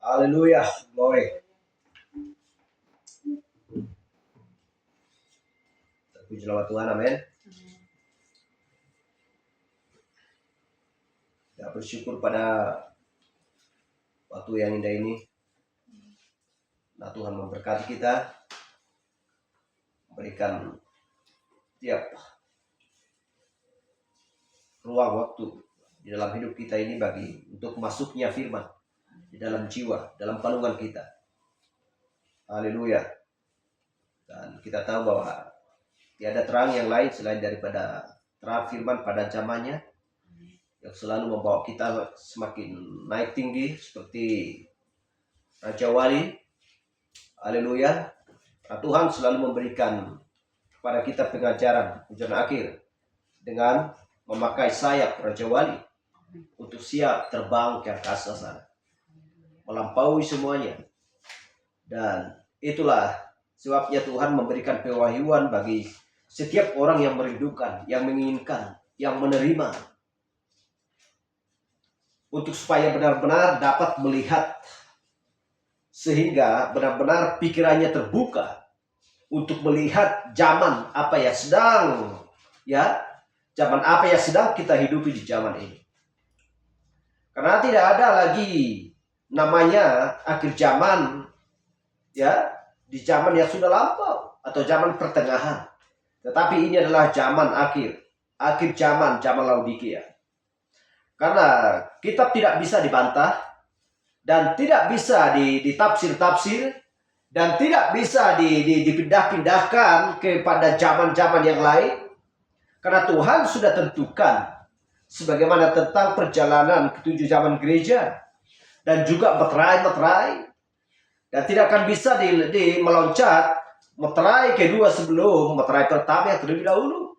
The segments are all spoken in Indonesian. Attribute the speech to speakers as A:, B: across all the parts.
A: Haleluya, glory. Puji nama Tuhan, amin. Ya, bersyukur pada waktu yang indah ini. Nah, Tuhan memberkati kita, memberikan tiap ruang waktu di dalam hidup kita ini bagi untuk masuknya firman di dalam jiwa, dalam kandungan kita. Haleluya. Dan kita tahu bahwa tiada terang yang lain selain daripada terang firman pada zamannya, yang selalu membawa kita semakin naik tinggi seperti Raja Wali. Haleluya. Nah, Tuhan selalu memberikan kepada kita pengajaran ujian akhir dengan memakai sayap Raja Wali untuk siap terbang ke angkasa sana, melampaui semuanya. Dan itulah sebabnya Tuhan memberikan pewahyuan bagi setiap orang yang merindukan, yang menginginkan, yang menerima, untuk supaya benar-benar dapat melihat, sehingga benar-benar pikirannya terbuka untuk melihat zaman apa yang sedang kita hidupi di zaman ini. Karena tidak ada lagi namanya akhir zaman, ya, di zaman yang sudah lampau atau zaman pertengahan. Tetapi ini adalah zaman akhir zaman, zaman Laodikia. Karena kitab tidak bisa dibantah dan tidak bisa ditafsir-tafsir dan tidak bisa dipindah-pindahkan kepada zaman-zaman yang lain. Karena Tuhan sudah tentukan sebagaimana tentang perjalanan ketujuh zaman gereja dan juga meterai. Dan tidak akan bisa meloncat meterai kedua sebelum meterai pertama yang terlebih dahulu.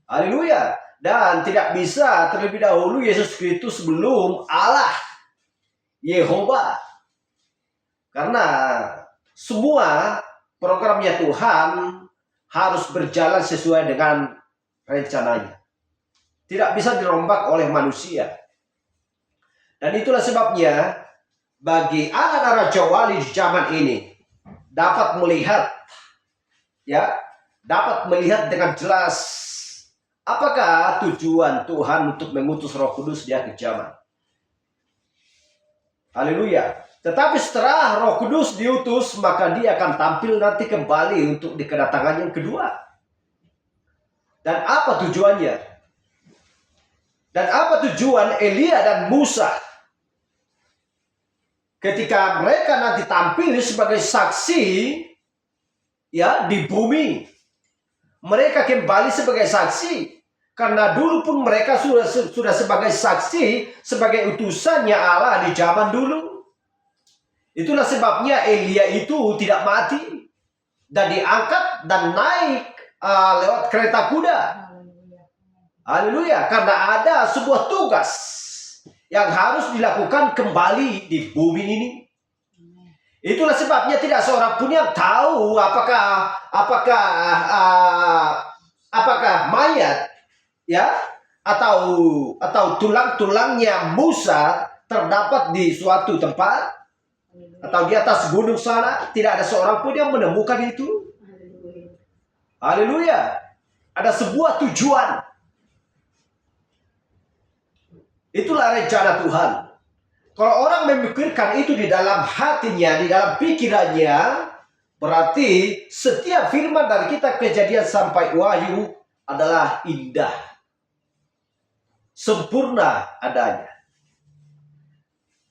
A: Haleluya. Dan tidak bisa terlebih dahulu Yesus Kristus sebelum Allah Yehova. Karena semua programnya Tuhan harus berjalan sesuai dengan rencananya. Tidak bisa dirombak oleh manusia. Dan itulah sebabnya bagi anak-anak Raja Wali di zaman ini dapat melihat, dapat melihat dengan jelas apakah tujuan Tuhan untuk mengutus Roh Kudus di akhir zaman. Haleluya. Tetapi setelah Roh Kudus diutus, maka dia akan tampil nanti kembali untuk di kedatangan yang kedua. Dan apa tujuannya? Dan apa tujuan Elia dan Musa ketika mereka nanti tampil sebagai saksi, ya, di bumi? Mereka kembali sebagai saksi karena dulu pun mereka sudah sebagai saksi, sebagai utusannya Allah di zaman dulu. Itulah sebabnya Elia itu tidak mati dan diangkat dan naik lewat kereta kuda. Haleluya. Karena ada sebuah tugas yang harus dilakukan kembali di bumi ini. Itulah sebabnya tidak seorang pun yang tahu apakah mayat, ya, atau tulang-tulangnya Musa terdapat di suatu tempat atau di atas gunung sana. Tidak ada seorang pun yang menemukan itu. Haleluya. Ada sebuah tujuan. Itulah rencana Tuhan. Kalau orang memikirkan itu di dalam hatinya, di dalam pikirannya, berarti setiap firman dari kitab Kejadian sampai Wahyu adalah indah, sempurna adanya.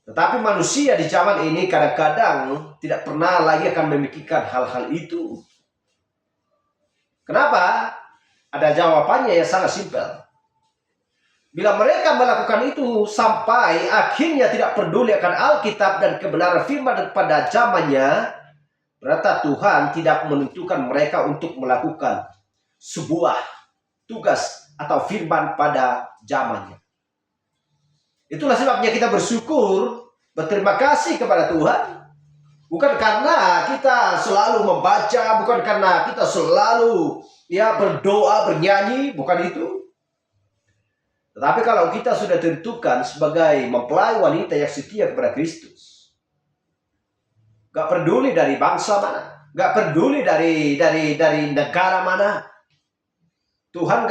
A: Tetapi manusia di zaman ini kadang-kadang tidak pernah lagi akan memikirkan hal-hal itu. Kenapa? Ada jawabannya yang sangat simpel. Bila mereka melakukan itu sampai akhirnya tidak peduli akan Alkitab dan kebenaran firman pada zamannya, berarti Tuhan tidak menentukan mereka untuk melakukan sebuah tugas atau firman pada zamannya. Itulah sebabnya kita bersyukur, berterima kasih kepada Tuhan. Bukan karena kita selalu membaca, bukan karena kita selalu berdoa, bernyanyi, bukan itu. Tetapi kalau kita sudah tentukan sebagai mempelai wanita yang setia kepada Kristus, Gak peduli dari bangsa mana, gak peduli dari negara mana. Tuhan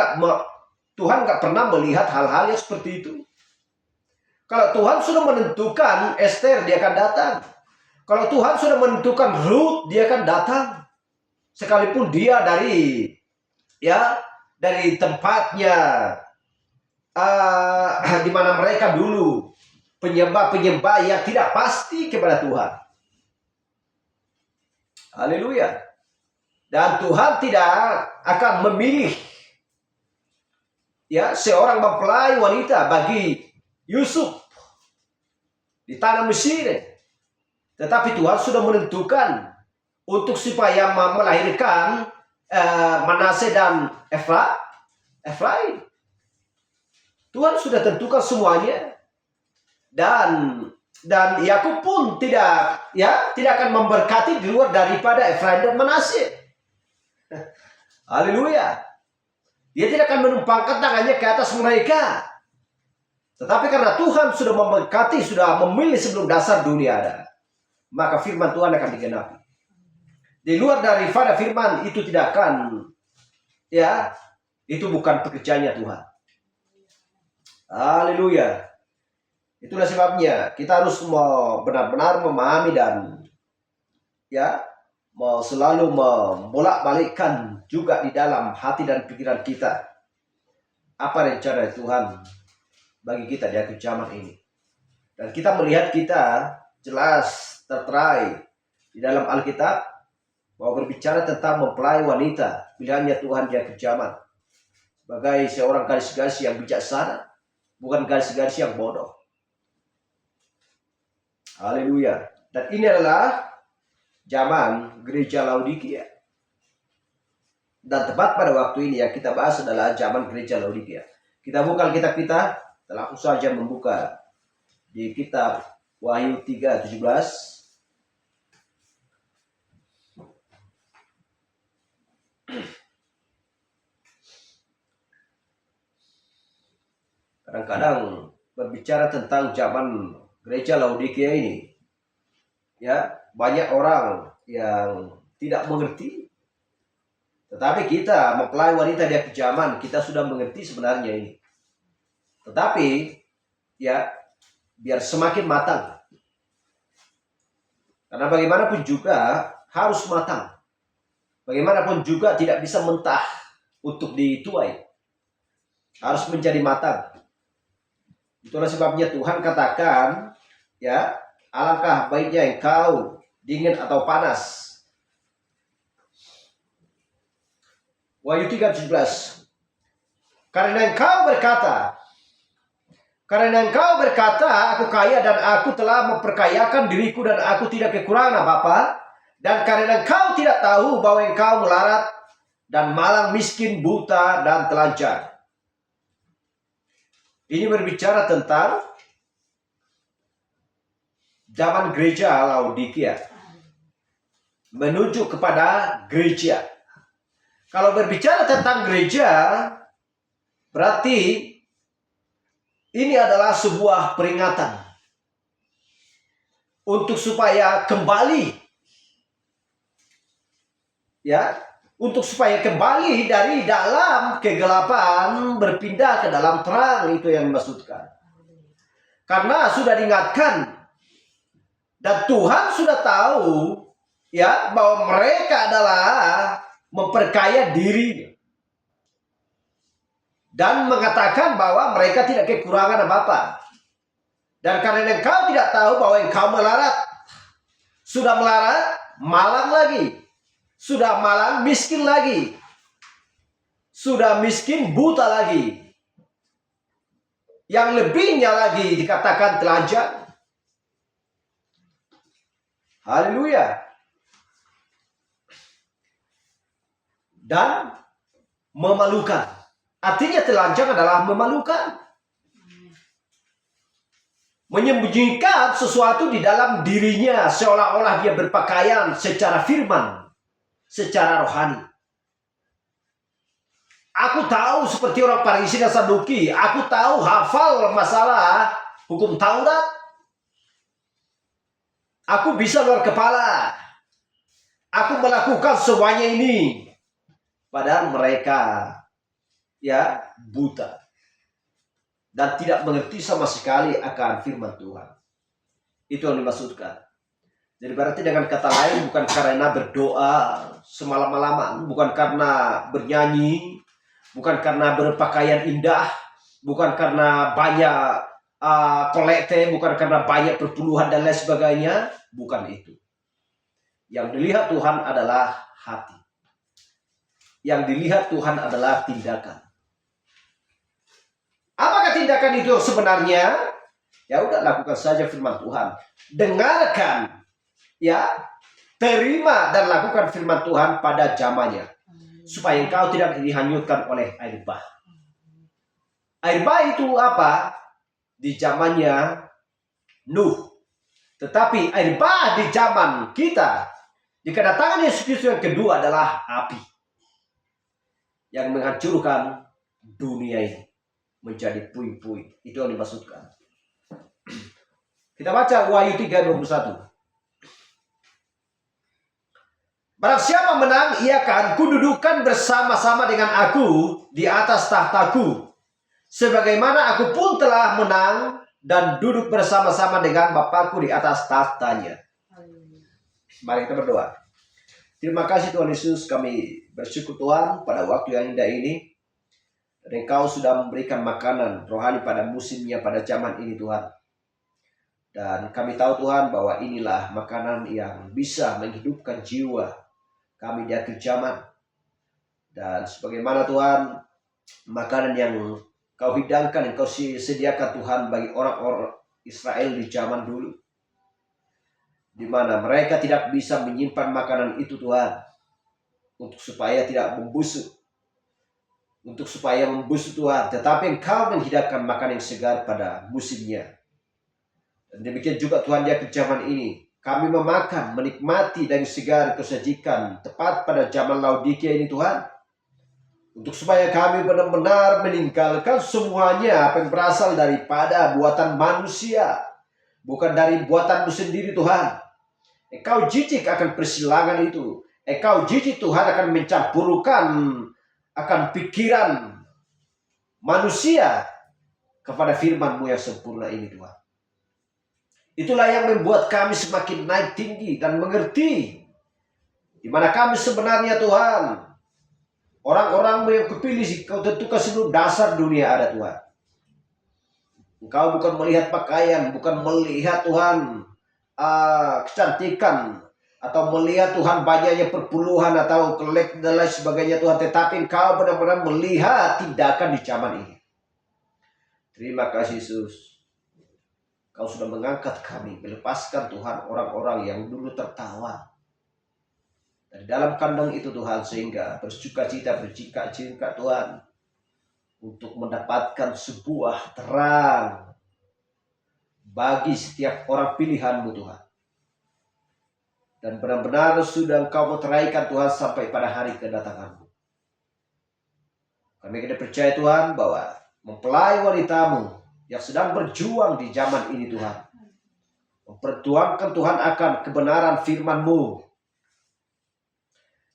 A: gak pernah melihat hal-hal yang seperti itu. Kalau Tuhan sudah menentukan Esther, dia akan datang. Kalau Tuhan sudah menentukan Ruth, dia akan datang. Sekalipun dia dari tempatnya di mana mereka dulu penyembah yang tidak pasti kepada Tuhan. Haleluya. Dan Tuhan tidak akan memilih seorang mempelai wanita bagi Yusuf di tanah Mesir. Tetapi Tuhan sudah menentukan untuk supaya melahirkan Manase dan Efraim. Tuhan sudah tentukan semuanya. Dan Yakub pun tidak akan memberkati di luar daripada Efraim dan Manase. Haleluya. Dia tidak akan menumpangkan tangannya ke atas mereka. Tetapi karena Tuhan sudah memberkati, sudah memilih sebelum dasar dunia ada, maka firman Tuhan akan digenapi. Di luar daripada firman itu tidak akan, itu bukan pekerjaannya Tuhan. Haleluya. Itulah sebabnya kita harus benar-benar memahami dan mau selalu membolak-balikkan juga di dalam hati dan pikiran kita apa rencana Tuhan bagi kita di akhir zaman ini. Dan kita melihat kita jelas tertera di dalam Alkitab bahwa berbicara tentang mempelai wanita pilihannya Tuhan di akhir zaman sebagai seorang gadis-gadis yang bijaksana, bukan gadis-gadis yang bodoh. Haleluya. Dan ini adalah zaman gereja Laodikia. Dan tepat pada waktu ini yang kita bahas adalah zaman gereja Laodikia. Kita buka Alkitab kita, langsung saja membuka di kitab Wahyu 3:17. Kadang-kadang berbicara tentang zaman gereja Laodikia ini, banyak orang yang tidak mengerti. Tetapi kita mempelai wanita di akhir zaman, kita sudah mengerti sebenarnya ini. Tetapi biar semakin matang. Karena bagaimanapun juga harus matang. Bagaimanapun juga tidak bisa mentah untuk dituai. Harus menjadi matang. Itulah sebabnya Tuhan katakan, alangkah baiknya engkau dingin atau panas. Wahyu 3:17. Karena engkau berkata, aku kaya dan aku telah memperkayakan diriku dan aku tidak kekurangan apa-apa. Dan karena engkau tidak tahu bahwa engkau melarat dan malang, miskin, buta, dan telanjang. Ini berbicara tentang zaman gereja Laodikia menuju kepada gereja. Kalau berbicara tentang gereja, berarti ini adalah sebuah peringatan untuk supaya kembali, untuk supaya kembali dari dalam kegelapan berpindah ke dalam terang. Itu yang dimaksudkan. Karena sudah diingatkan dan Tuhan sudah tahu bahwa mereka adalah memperkaya diri dan mengatakan bahwa mereka tidak kekurangan apa-apa. Dan karena engkau tidak tahu bahwa engkau melarat, sudah melarat, malang lagi, sudah malang, miskin lagi, sudah miskin, buta lagi, yang lebihnya lagi dikatakan telanjang. Haleluya. Dan memalukan. Artinya telanjang adalah memalukan. Menyembunyikan sesuatu di dalam dirinya seolah-olah dia berpakaian secara firman, secara rohani. Aku tahu seperti orang Farisi dan Saduki. Aku tahu hafal masalah hukum Taurat. Aku bisa luar kepala. Aku melakukan semuanya ini. Padahal mereka ya buta dan tidak mengerti sama sekali akan firman Tuhan. Itu yang dimaksudkan. Jadi berarti dengan kata lain, bukan karena berdoa semalam-malaman, bukan karena bernyanyi, bukan karena berpakaian indah, bukan karena banyak kolekte, bukan karena banyak perpuluhan dan lain sebagainya, bukan itu. Yang dilihat Tuhan adalah hati. Yang dilihat Tuhan adalah tindakan. Apakah tindakan itu sebenarnya? Ya udah, lakukan saja firman Tuhan. Dengarkan, ya, terima dan lakukan firman Tuhan pada zamannya, supaya engkau tidak dihanyutkan oleh air bah. Air bah itu apa? Di zamannya Nuh. Tetapi air bah di zaman kita, di kedatangan Yesus Kristus yang kedua adalah api yang menghancurkan dunia ini menjadi puing-puing. Itu yang dimaksudkan. Kita baca Wahyu 3:21. Barang siapa menang, ia akan kududukan bersama-sama dengan aku di atas tahtaku, sebagaimana aku pun telah menang dan duduk bersama-sama dengan Bapakku di atas tahtanya. Mari kita berdoa. Terima kasih Tuhan Yesus, kami bersyukur Tuhan pada waktu yang indah ini. Dan Engkau sudah memberikan makanan rohani pada musimnya, pada zaman ini Tuhan. Dan kami tahu Tuhan bahwa inilah makanan yang bisa menghidupkan jiwa kami di akhir zaman. Dan sebagaimana Tuhan, makanan yang Kau hidangkan, yang Kau sediakan Tuhan bagi orang-orang Israel di zaman dulu, di mana mereka tidak bisa menyimpan makanan itu Tuhan, untuk supaya tidak membusuk, untuk supaya membusuk Tuhan, tetapi Engkau menghidangkan makanan yang segar pada musimnya. Dan demikian juga Tuhan di akhir zaman ini, kami memakan, menikmati dari segar kesajikan tepat pada zaman Laodikia ini Tuhan, untuk supaya kami benar-benar meninggalkan semuanya apa yang berasal daripada buatan manusia, bukan dari buatanmu sendiri Tuhan. Engkau jijik akan persilangan itu. Engkau jijik Tuhan akan mencampurkan akan pikiran manusia kepada firman-Mu yang sempurna ini Tuhan. Itulah yang membuat kami semakin naik tinggi dan mengerti di mana kami sebenarnya Tuhan. Orang-orang yang kepilih, Kau tentukan seluruh dasar dunia ada Tuhan. Engkau bukan melihat pakaian, bukan melihat Tuhan kecantikan, atau melihat Tuhan banyaknya perpuluhan atau kelek dan lain sebagainya Tuhan. Tetapi Engkau benar-benar melihat tindakan di zaman ini. Terima kasih Yesus. Kau sudah mengangkat kami, melepaskan Tuhan orang-orang yang dulu tertawa dari dalam kandang itu Tuhan, sehingga bersuka-cita, bercika-cika Tuhan, untuk mendapatkan sebuah terang bagi setiap orang pilihan-Mu Tuhan. Dan benar-benar sudah Engkau meteraikan Tuhan sampai pada hari kedatangan-Mu. Kami kita percaya Tuhan bahwa mempelai wanita-Mu yang sedang berjuang di zaman ini Tuhan, memperjuangkan Tuhan akan kebenaran firman-Mu,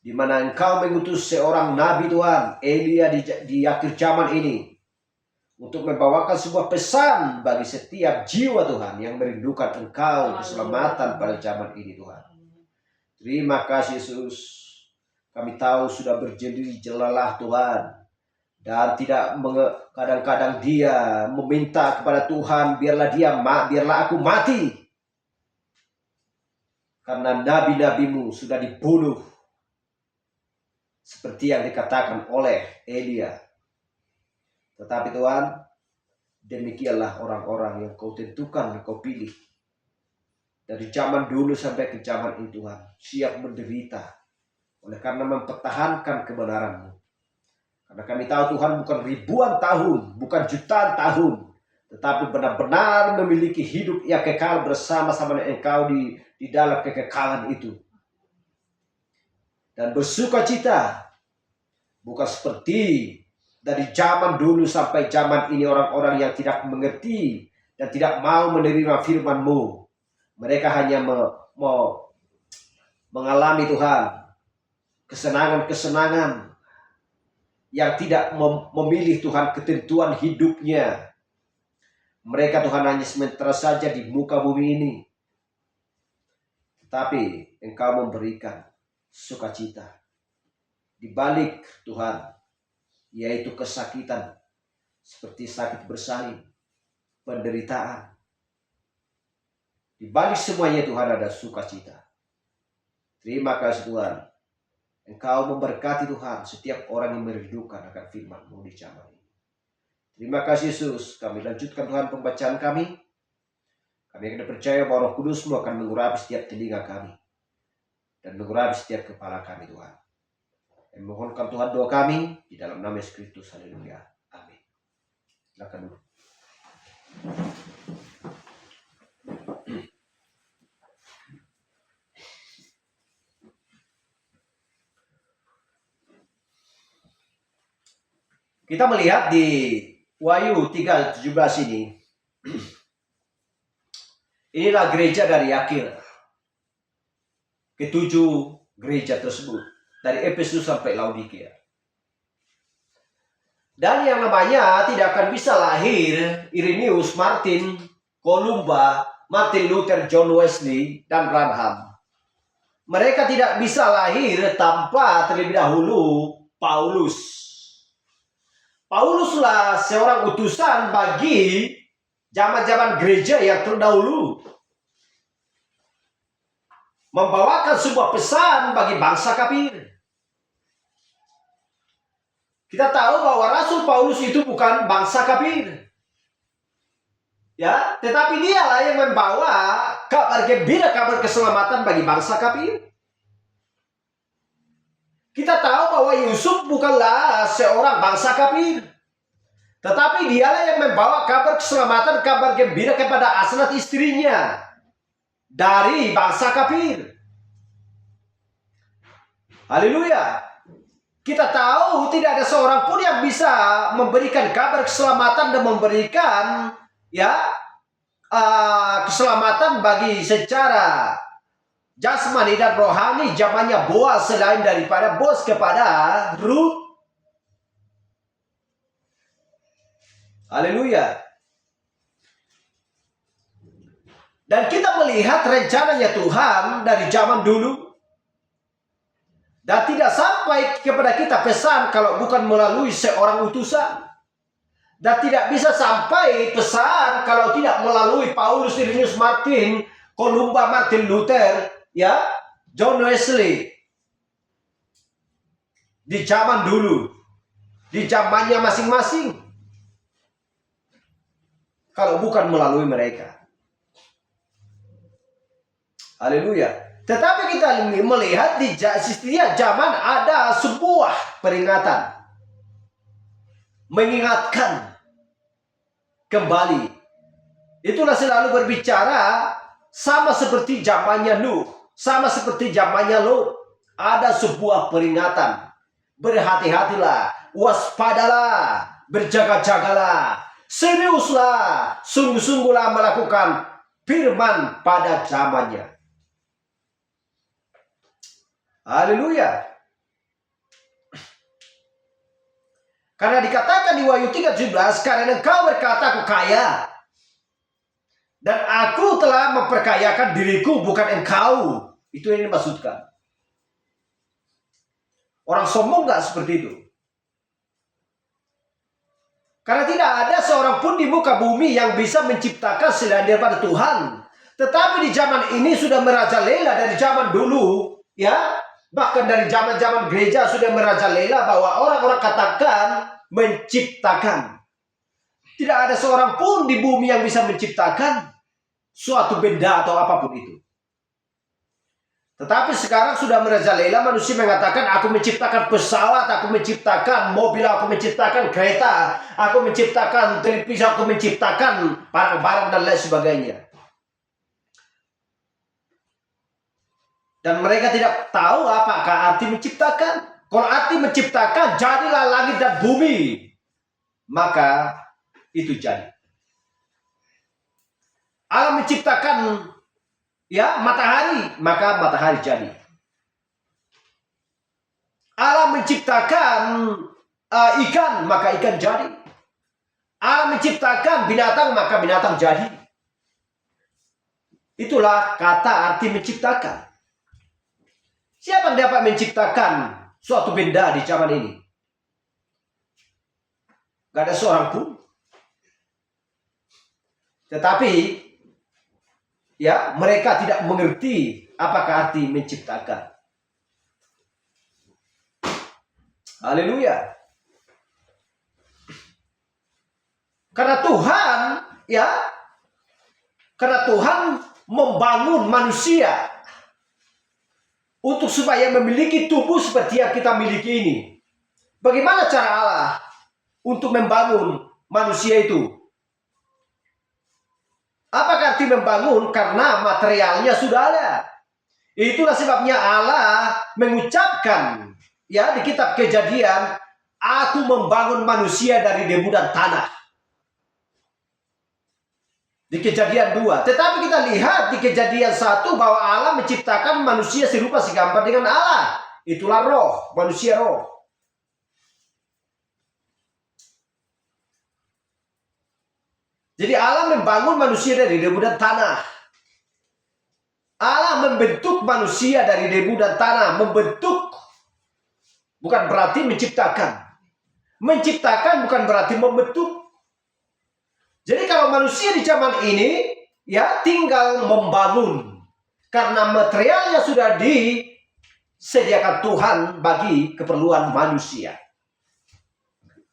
A: di mana Engkau mengutus seorang nabi Tuhan, Elia di akhir zaman ini, untuk membawakan sebuah pesan bagi setiap jiwa Tuhan yang merindukan Engkau keselamatan pada zaman ini Tuhan. Terima kasih Yesus. Kami tahu sudah berjeri jelalah Tuhan, dan tidak kadang-kadang dia meminta kepada Tuhan, biarlah aku mati, karena nabi-nabi-Mu sudah dibunuh, seperti yang dikatakan oleh Elia. Tetapi Tuhan, demikianlah orang-orang yang Kau tentukan, yang Kau pilih. Dari zaman dulu sampai ke zaman ini Tuhan, siap menderita oleh karena mempertahankan kebenaran-Mu. Karena kami tahu Tuhan bukan ribuan tahun, bukan jutaan tahun, tetapi benar-benar memiliki hidup yang kekal bersama-sama dengan Engkau di dalam kekekalan itu. Dan bersuka cita, bukan seperti dari zaman dulu sampai zaman ini orang-orang yang tidak mengerti dan tidak mau menerima firman-Mu, Mereka hanya mau mengalami Tuhan, kesenangan-kesenangan yang tidak memilih Tuhan ketentuan hidupnya. Mereka Tuhan hanya sementara saja di muka bumi ini. Tapi Engkau memberikan sukacita di balik Tuhan, yaitu kesakitan, seperti sakit bersalin, penderitaan. Di balik semuanya Tuhan ada sukacita. Terima kasih Tuhan. Engkau memberkati Tuhan setiap orang yang merindukan akan firman-Mu di zaman ini. Terima kasih Yesus. Kami lanjutkan Tuhan pembacaan kami. Kami akan percaya bahwa Roh Kudus-Mu akan mengurapi setiap telinga kami dan mengurapi setiap kepala kami Tuhan. Dan mohonkan Tuhan doa kami di dalam nama Yesus Kristus. Haleluya. Amin. Silakan dulu. Kita melihat di Wahyu 3:17 ini. Inilah gereja dari akhir. Ketujuh gereja tersebut. Dari Efesus sampai Laodikia. Dan yang namanya tidak akan bisa lahir Irenaeus, Martin, Columba, Martin Luther, John Wesley, dan Branham. Mereka tidak bisa lahir tanpa terlebih dahulu Paulus. Pauluslah seorang utusan bagi zaman-zaman gereja yang terdahulu. Membawakan sebuah pesan bagi bangsa kafir. Kita tahu bahwa Rasul Paulus itu bukan bangsa kafir. Ya, tetapi dialah yang membawa kabar gembira, kabar keselamatan bagi bangsa kafir. Kita tahu bahwa Yusuf bukanlah seorang bangsa kafir. Tetapi dialah yang membawa kabar keselamatan, kabar gembira kepada Asnat istrinya dari bangsa kafir. Haleluya. Kita tahu tidak ada seorang pun yang bisa memberikan kabar keselamatan dan memberikan keselamatan bagi secara jasmani dan rohani zamannya Boaz selain daripada Boaz kepada Ruth. Haleluya. Dan kita melihat rencananya Tuhan dari zaman dulu. Dan tidak sampai kepada kita pesan kalau bukan melalui seorang utusan. Dan tidak bisa sampai pesan kalau tidak melalui Paulus, Irenaeus, Martin, Columba, Martin Luther, John Wesley. Di zaman dulu. Di zamannya masing-masing. Kalau bukan melalui mereka. Haleluya. Tetapi kita melihat di setiap zaman ada sebuah peringatan. Mengingatkan kembali. Itulah selalu berbicara sama seperti zamannya Nuh. Sama seperti zamannya Lot. Ada sebuah peringatan. Berhati-hatilah. Waspadalah. Berjaga-jagalah. Seriuslah. Sungguh-sungguhlah melakukan firman pada zamannya. Haleluya. Karena dikatakan di Wahyu 3:17, karena engkau berkata aku kaya, dan aku telah memperkayakan diriku, bukan engkau. Itu yang dimaksudkan. Orang sombong nggak seperti itu. Karena tidak ada seorang pun di muka bumi yang bisa menciptakan selain daripada Tuhan. Tetapi di zaman ini sudah merajalela dari zaman dulu, bahkan dari zaman-zaman gereja sudah merajalela bahwa orang-orang katakan menciptakan. Tidak ada seorang pun di bumi yang bisa menciptakan suatu benda atau apapun itu. Tetapi sekarang sudah merajalela, manusia mengatakan aku menciptakan pesawat, aku menciptakan mobil, aku menciptakan kereta, aku menciptakan televisi, aku menciptakan barang-barang dan lain sebagainya. Dan mereka tidak tahu apakah arti menciptakan. Kalau arti menciptakan, jadilah langit dan bumi. Maka itu jadi. Allah menciptakan ya matahari, maka matahari jadi. Allah menciptakan ikan, maka ikan jadi. Allah menciptakan binatang, maka binatang jadi. Itulah kata arti menciptakan. Siapa yang dapat menciptakan suatu benda di zaman ini? Gak ada seorang pun. Tetapi ya, mereka tidak mengerti apakah arti menciptakan. Haleluya. Karena Tuhan membangun manusia untuk supaya memiliki tubuh seperti yang kita miliki ini. Bagaimana cara Allah untuk membangun manusia itu? Apa arti membangun? Karena materialnya sudah ada. Itulah sebabnya Allah mengucapkan ya di kitab Kejadian, aku membangun manusia dari debu dan tanah. Di Kejadian 2. Tetapi kita lihat di Kejadian 1 bahwa Allah menciptakan manusia serupa segambar dengan Allah. Itulah roh, manusia roh. Jadi Allah membangun manusia dari debu dan tanah. Allah membentuk manusia dari debu dan tanah. Membentuk bukan berarti menciptakan. Menciptakan bukan berarti membentuk. Jadi kalau manusia di zaman ini ya tinggal membangun karena materialnya sudah disediakan Tuhan bagi keperluan manusia.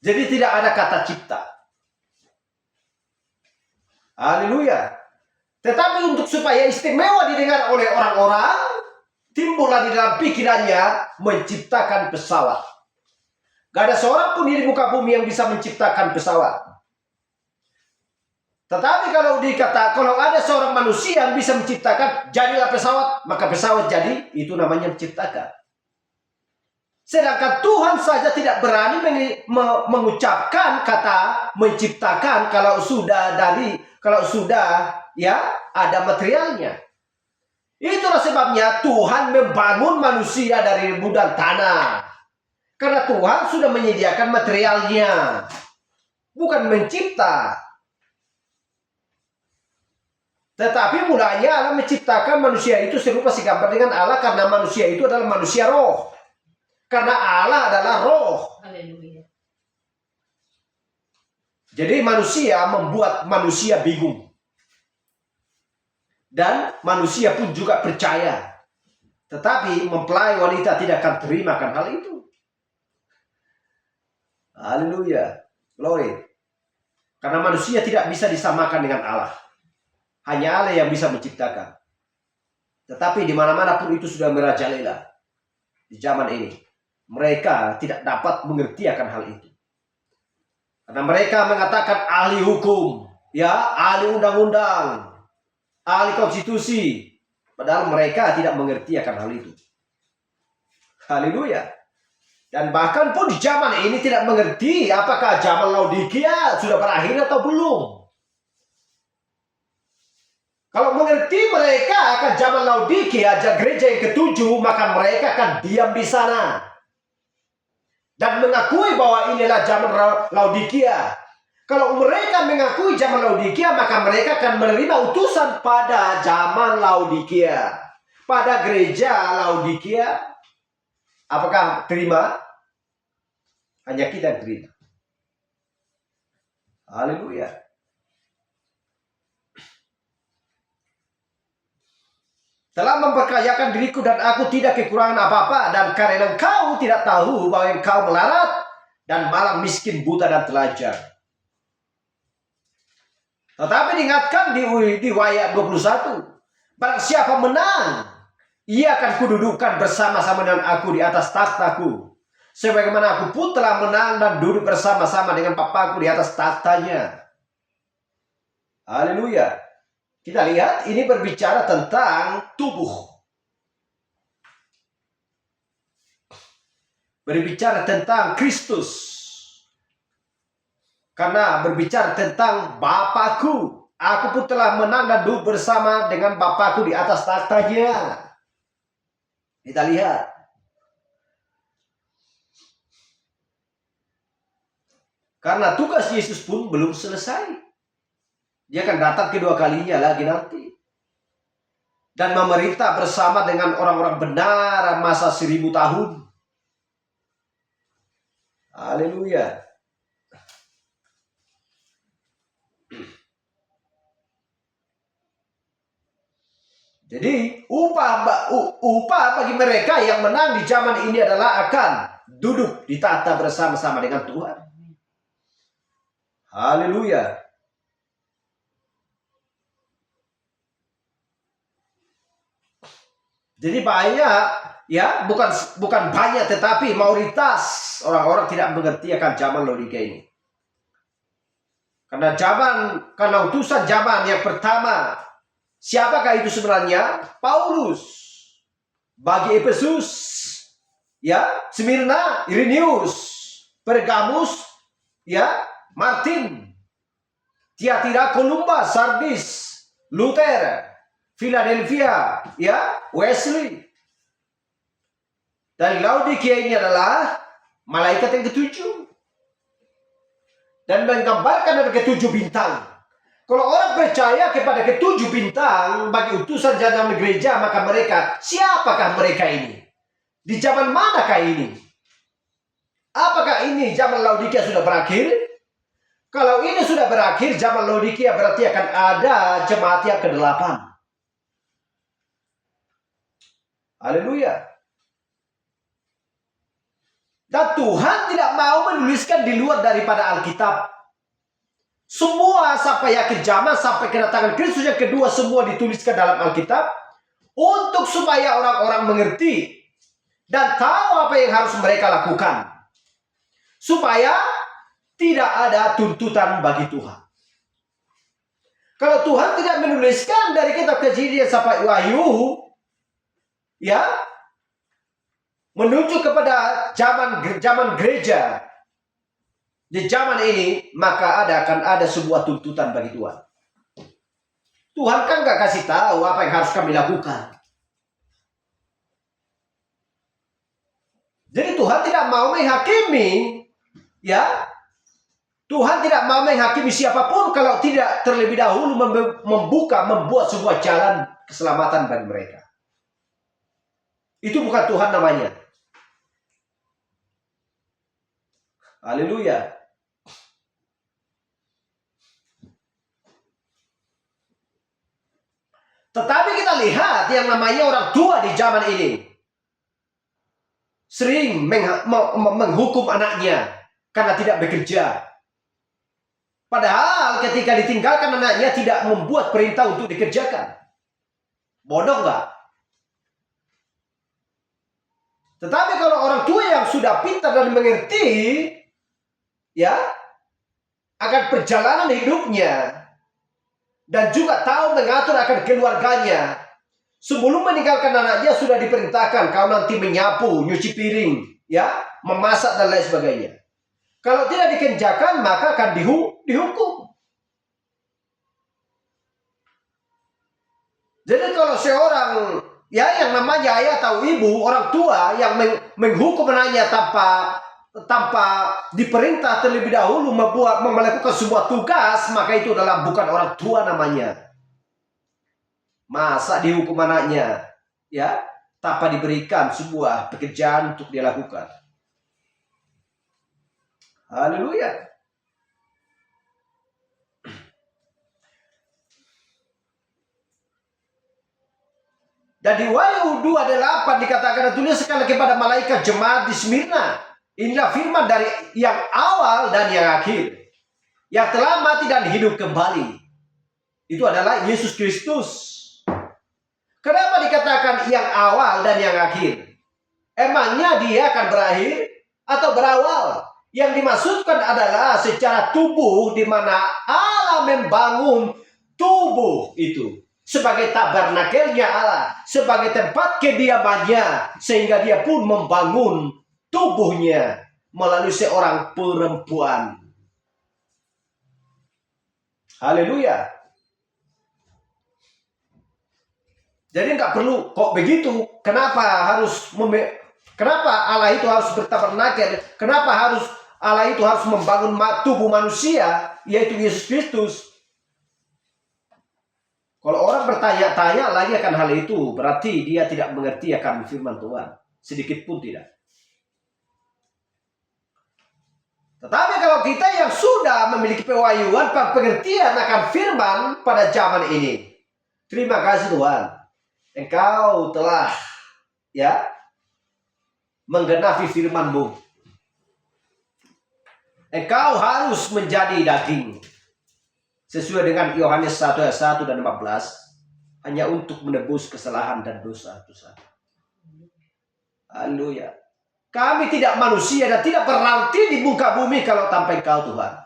A: Jadi tidak ada kata cipta. Haleluya. Tetapi untuk supaya istimewa didengar oleh orang-orang, timbullah di dalam pikirannya menciptakan pesawat. Gak ada seorang pun di muka bumi yang bisa menciptakan pesawat. Tetapi kalau ada seorang manusia yang bisa menciptakan, jadilah pesawat, maka pesawat jadi, itu namanya menciptakan. Sedangkan Tuhan saja tidak berani mengucapkan kata menciptakan kalau sudah ya ada materialnya. Itulah sebabnya Tuhan membangun manusia dari debu dan tanah. Karena Tuhan sudah menyediakan materialnya. Bukan mencipta. Tetapi mulanya Allah menciptakan manusia itu serupa segambar dengan Allah karena manusia itu adalah manusia roh. Karena Allah adalah roh.
B: Haleluya.
A: Jadi manusia membuat manusia bingung. Dan manusia pun juga percaya. Tetapi mempelai wanita tidak akan terimakan hal itu. Haleluya. Glory. Karena manusia tidak bisa disamakan dengan Allah. Hanya Allah yang bisa menciptakan. Tetapi di mana-mana pun itu sudah merajalela. Di zaman ini. Mereka tidak dapat mengerti akan hal itu. Karena mereka mengatakan ahli hukum. Ya, ahli undang-undang. Ahli konstitusi. Padahal mereka tidak mengerti akan hal itu. Haleluya. Dan bahkan pun di zaman ini tidak mengerti apakah zaman Laodikia sudah berakhir atau belum. Kalau mengerti mereka akan zaman Laodikia, gereja yang ketujuh, maka mereka akan diam di sana. Dan mengakui bahwa inilah zaman Laodikia. Kalau mereka mengakui zaman Laodikia, maka mereka akan menerima utusan pada zaman Laodikia. Pada gereja Laodikia. Apakah terima? Hanya kita yang terima. Haleluya. Telah memperkayakan diriku dan aku tidak kekurangan apa-apa. Dan karena engkau tidak tahu bahwa engkau melarat dan malang miskin, buta dan telanjang. Tetapi diingatkan di ayat 21. Barang siapa menang, ia akan kududukkan bersama-sama dengan aku di atas takhtaku. Sebagaimana aku pun telah menang dan duduk bersama-sama dengan Papaku di atas takhtanya. Haleluya. Kita lihat ini berbicara tentang tubuh. Berbicara tentang Kristus. Karena berbicara tentang Bapakku. Aku pun telah menang dan duduk bersama dengan Bapakku di atas tahtanya. Kita lihat. Karena tugas Yesus pun belum selesai. Dia akan datang kedua kalinya lagi nanti. Dan memerintah bersama dengan orang-orang benar masa 1000 tahun. Haleluya. Jadi upah bagi mereka yang menang di zaman ini adalah akan duduk di tahta bersama-sama dengan Tuhan. Haleluya. Jadi banyak, ya, bukan banyak, tetapi mayoritas orang-orang tidak mengerti akan zaman Laodikia ini. Karena utusan zaman yang pertama, siapakah itu sebenarnya? Paulus. Bagi Efesus, ya, Smyrna, Irenaeus, Pergamus, ya, Martin, Tiatira, Kolumba, Sardis, Luther, Philadelphia, ya, Wesley. Dan Laodikia ini adalah malaikat yang ketujuh. Dan menggambarkan ada ketujuh bintang. Kalau orang percaya kepada ketujuh bintang bagi utusan zaman gereja, maka mereka, siapakah mereka ini? Di zaman manakah ini? Apakah ini zaman Laodikia sudah berakhir? Kalau ini sudah berakhir, zaman Laodikia berarti akan ada jemaat yang ke-8. Haleluya. Dan Tuhan tidak mau menuliskan di luar daripada Alkitab. Semua sampai akhir zaman, sampai kedatangan Kristus yang kedua, semua dituliskan dalam Alkitab. Untuk supaya orang-orang mengerti dan tahu apa yang harus mereka lakukan. Supaya tidak ada tuntutan bagi Tuhan. Kalau Tuhan tidak menuliskan dari kitab Kejadian sampai Wahyu, ya, menuju kepada zaman gereja di zaman ini, maka akan ada sebuah tuntutan bagi Tuhan. Tuhan kan gak kasih tahu apa yang harus kami lakukan. Jadi Tuhan tidak mau menghakimi, ya. Tuhan tidak mau menghakimi siapapun kalau tidak terlebih dahulu membuat sebuah jalan keselamatan bagi mereka. Itu bukan Tuhan namanya. Haleluya. Tetapi kita lihat yang namanya orang tua di zaman ini sering menghukum anaknya karena tidak bekerja. Padahal ketika ditinggalkan anaknya tidak membuat perintah untuk dikerjakan. Bodoh nggak? Tetapi kalau orang tua yang sudah pintar dan mengerti, ya, akan perjalanan hidupnya dan juga tahu mengatur akan keluarganya, sebelum meninggalkan anaknya sudah diperintahkan, kau nanti menyapu, nyuci piring, ya, memasak dan lain sebagainya. Kalau tidak dikerjakan maka akan dihukum. Jadi kalau seorang, ya, yang namanya ayah atau ibu, orang tua yang menghukum anaknya tanpa diperintah terlebih dahulu melakukan sebuah tugas, maka itu adalah bukan orang tua namanya. Masa dihukum anaknya, ya, tanpa diberikan sebuah pekerjaan untuk dia lakukan. Haleluya. Dan di Wahyu 2:8 dikatakan, tuliskan kepada malaikat jemaat di Smyrna, inilah firman dari yang awal dan yang akhir, yang telah mati dan hidup kembali. Itu adalah Yesus Kristus. Kenapa dikatakan yang awal dan yang akhir? Emangnya dia akan berakhir atau berawal? Yang dimaksudkan adalah secara tubuh, di mana Allah membangun tubuh itu sebagai tabernakelnya Allah, sebagai tempat kediamannya, sehingga dia pun membangun tubuhnya melalui seorang perempuan. Haleluya. Jadi nggak perlu kok begitu. Kenapa Allah itu harus bertabernakel? Kenapa Allah itu harus membangun tubuh manusia, yaitu Yesus Kristus? Kalau orang bertanya-tanya lagi akan hal itu, berarti dia tidak mengerti akan firman Tuhan. Sedikit pun tidak. Tetapi kalau kita yang sudah memiliki pewahyuan, pengertian akan firman pada zaman ini, terima kasih Tuhan, Engkau telah menggenapi firman-Mu. Engkau harus menjadi daging, sesuai dengan Yohanes 1 ayat 1 dan 14, hanya untuk menebus kesalahan dan dosa-dosa. Haleluya. Kami tidak manusia dan tidak berarti di muka bumi kalau tanpa Engkau Tuhan.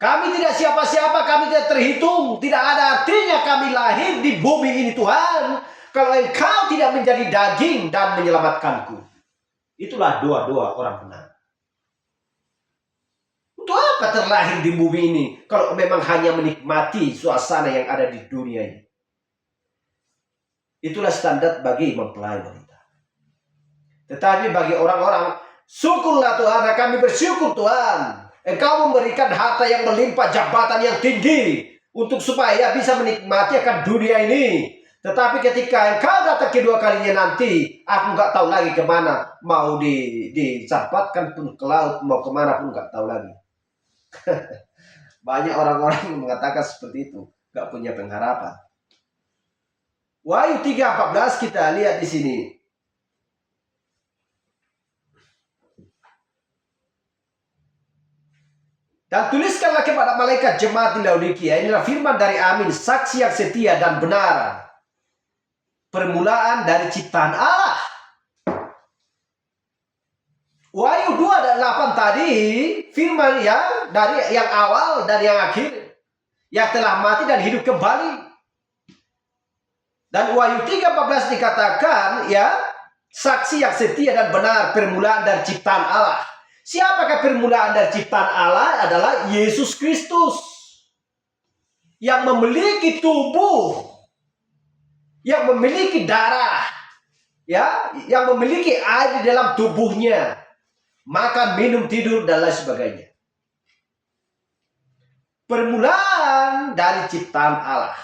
A: Kami tidak siapa-siapa, kami tidak terhitung. Tidak ada artinya kami lahir di bumi ini Tuhan, kalau Engkau tidak menjadi daging dan menyelamatkanku. Itulah doa-doa orang benar. Untuk apa terlahir di bumi ini kalau memang hanya menikmati suasana yang ada di dunia ini? Itulah standar bagi mempelai wanita. Tetapi bagi orang-orang, syukurlah Tuhan, kami bersyukur Tuhan, Engkau memberikan harta yang melimpah, jabatan yang tinggi, untuk supaya bisa menikmati akan dunia ini. Tetapi ketika Engkau datang kedua kalinya nanti, aku nggak tahu lagi kemana, mau dicampakkan pun ke laut, mau kemana pun nggak tahu lagi. Banyak orang-orang yang mengatakan seperti itu, nggak punya pengharapan. Wahyu 3:14 kita lihat di sini. Dan tuliskanlah kepada malaikat jemaat di Laodikia, inilah firman dari Amin, saksi yang setia dan benar, permulaan dari ciptaan Allah. Wahyu 2:8 tadi, firman dari yang awal dan yang akhir, yang telah mati dan hidup kembali. Dan Wahyu 3:14 dikatakan saksi yang setia dan benar, permulaan dari ciptaan Allah. Siapakah permulaan dari ciptaan Allah? Adalah Yesus Kristus, yang memiliki tubuh, yang memiliki darah, yang memiliki air di dalam tubuhnya, makan, minum, tidur, dan lain sebagainya. Permulaan dari ciptaan Allah.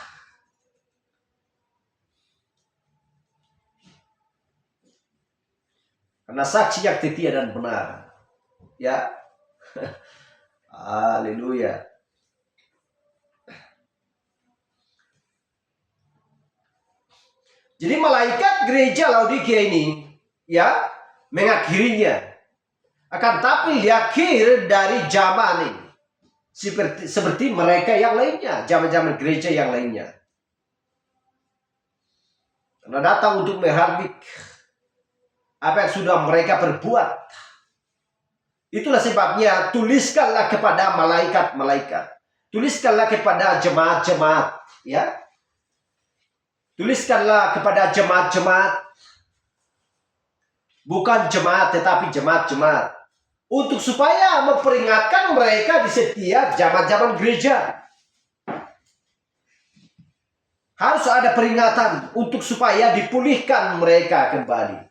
A: Karena saksi yang setia dan benar. Haleluya. Jadi malaikat gereja Laodikia ini mengakhirinya. Akan tapi di akhir dari zaman ini, seperti mereka yang lainnya, zaman-zaman gereja yang lainnya. Karena datang untuk menghabis apa yang sudah mereka perbuat. Itulah sebabnya tuliskanlah kepada malaikat-malaikat. Tuliskanlah kepada jemaat-jemaat. Tuliskanlah kepada jemaat-jemaat. Bukan jemaat tetapi jemaat-jemaat. Untuk supaya memperingatkan mereka di setiap zaman-zaman gereja. Harus ada peringatan untuk supaya dipulihkan mereka kembali.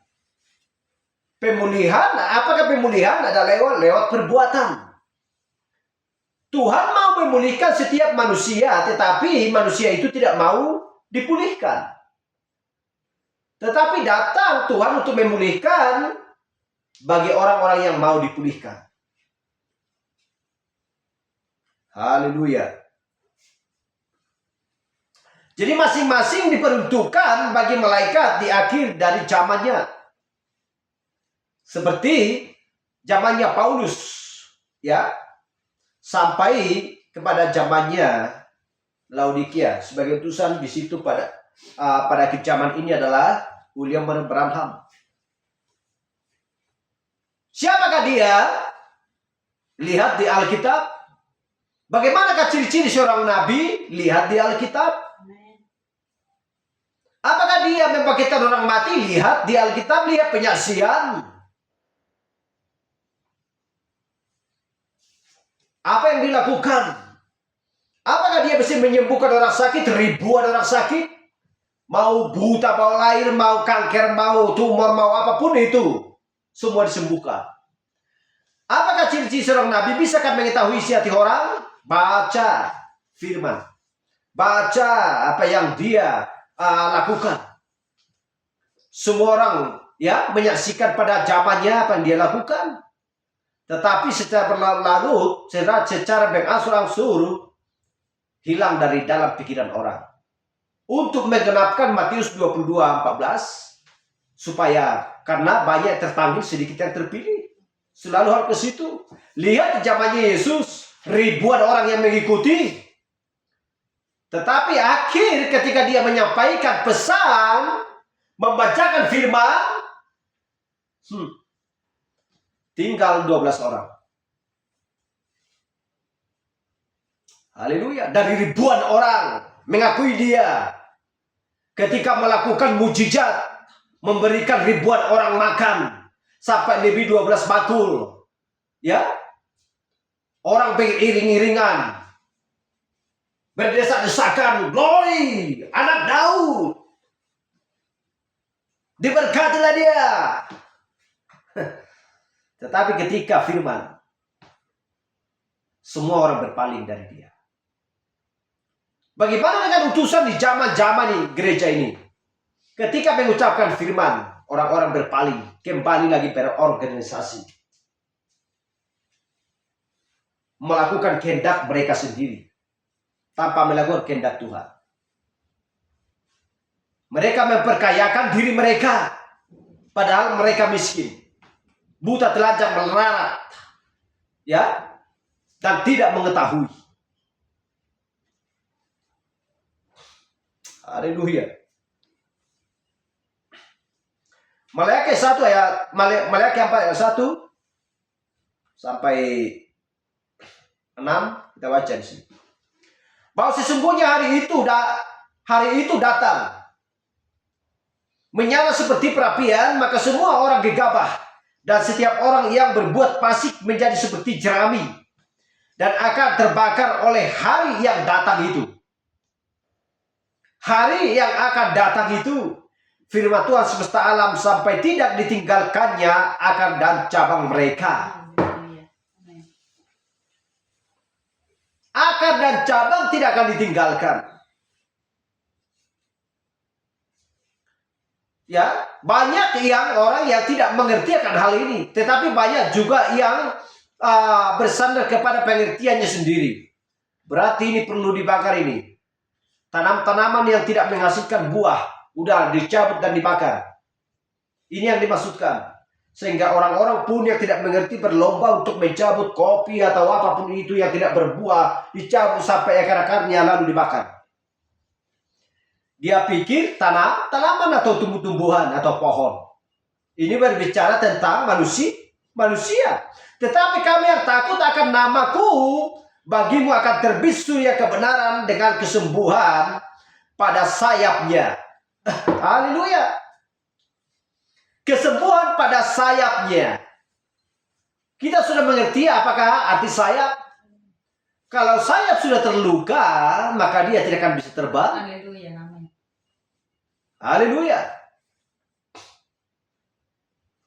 A: Pemulihan, apakah pemulihan? Ada lewat perbuatan. Tuhan mau memulihkan setiap manusia, tetapi manusia itu tidak mau dipulihkan. Tetapi datang Tuhan untuk memulihkan bagi orang-orang yang mau dipulihkan. Haleluya. Jadi masing-masing diperuntukkan bagi malaikat di akhir dari zamannya. Seperti zamannya Paulus, sampai kepada zamannya Laodikia. Sebagai utusan di situ pada zaman ini adalah William Branham. Siapakah dia? Lihat di Alkitab. Bagaimanakah ciri-ciri seorang nabi? Lihat di Alkitab. Apakah dia membangkitkan orang mati? Lihat di Alkitab, lihat penyaksian. Apa yang dilakukan? Apakah dia bisa menyembuhkan orang sakit, ribuan orang sakit? Mau buta, mau lahir, mau kanker, mau tumor, mau apapun itu. Semua disembuhkan. Apakah ciri-ciri seorang nabi? Bisakah mengetahui isi hati orang? Baca firman. Baca apa yang dia lakukan. Semua orang ya menyaksikan pada zamannya apa yang dia lakukan. Tetapi secara berlarut, secara berangsur-angsur hilang dari dalam pikiran orang. Untuk menggenapkan Matius 22:14, supaya karena banyak terpanggil, sedikit yang terpilih. Selalu hal ke situ. Lihat zamannya Yesus, ribuan orang yang mengikuti. Tetapi akhir ketika dia menyampaikan pesan, membacakan firman, tinggal 12 orang. Haleluya. Dari ribuan orang mengakui dia. Ketika melakukan mujizat, memberikan ribuan orang makan. Sampai lebih 12 bakul. Ya. Orang beriring-iringan. Berdesak-desakan. Glory. Anak Daud. Diberkatilah dia. Tetapi ketika firman, semua orang berpaling dari dia. Bagaimana dengan utusan di zaman-zaman gereja ini? Ketika mengucapkan firman, orang-orang berpaling, kembali lagi berorganisasi. Melakukan kehendak mereka sendiri, tanpa melakukan kehendak Tuhan. Mereka memperkayakan diri mereka, padahal mereka miskin. Buta, telanjang, melarat, ya, dan tidak mengetahui. Haleluya. Maleakhi 1 ayat Maleakhi 4 ayat 1 sampai 6 kita baca di sini. Bahwa sesungguhnya hari itu datang menyala seperti perapian, maka semua orang gegabah dan setiap orang yang berbuat fasik menjadi seperti jerami dan akan terbakar oleh hari yang datang itu. Hari yang akan datang itu, firman Tuhan semesta alam sampai tidak ditinggalkannya akar dan cabang mereka. Akar dan cabang tidak akan ditinggalkan. Ya, banyak orang yang tidak mengerti akan hal ini, tetapi banyak juga yang bersandar kepada pengertiannya sendiri. Berarti ini perlu dibakar ini. Tanaman yang tidak menghasilkan buah, udah dicabut dan dibakar. Ini yang dimaksudkan. Sehingga orang-orang pun yang tidak mengerti berlomba untuk mencabut kopi atau apapun itu yang tidak berbuah, dicabut sampai akar-akarnya lalu dibakar. Dia pikir tanaman atau tumbuh-tumbuhan atau pohon. Ini berbicara tentang manusia. Tetapi kami yang takut akan namaku, bagimu akan terbit surya kebenaran dengan kesembuhan pada sayapnya. Haleluya. Kesembuhan pada sayapnya. Kita sudah mengerti apakah arti sayap? Kalau sayap sudah terluka, maka dia tidak akan bisa terbang.
B: Haleluya, amin.
A: Haleluya.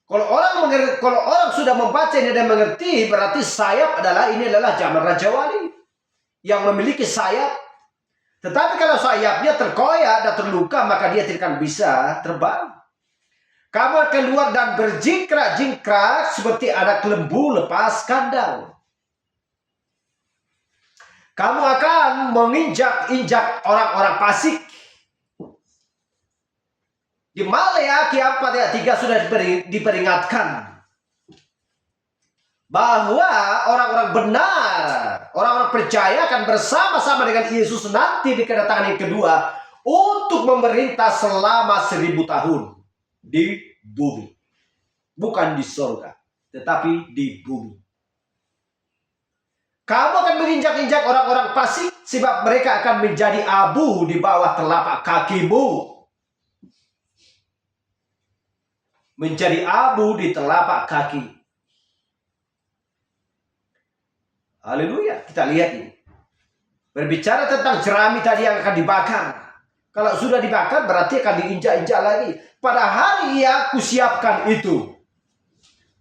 A: Kalau orang sudah membaca ini dan mengerti, berarti sayap ini adalah zaman Raja Wali yang memiliki sayap. Tetapi kalau sayapnya terkoyak dan terluka, maka dia tidak akan bisa terbang. Kamu akan keluar dan berjingkrak-jingkrak seperti anak lembu lepas kandang. Kamu akan menginjak-injak orang-orang fasik. Di Maleakhi 4 ayat 3 sudah diperingatkan bahwa orang-orang benar, orang-orang percaya akan bersama-sama dengan Yesus nanti di kedatangan yang kedua untuk memerintah selama 1000 tahun di bumi. Bukan di surga, tetapi di bumi. Kamu akan menginjak-injak orang-orang fasik sebab mereka akan menjadi abu di bawah telapak kakimu. Menjadi abu di telapak kaki. Haleluya. Kita lihat ini. Berbicara tentang jerami tadi yang akan dibakar. Kalau sudah dibakar berarti akan diinjak-injak lagi. Pada hari yang kusiapkan itu.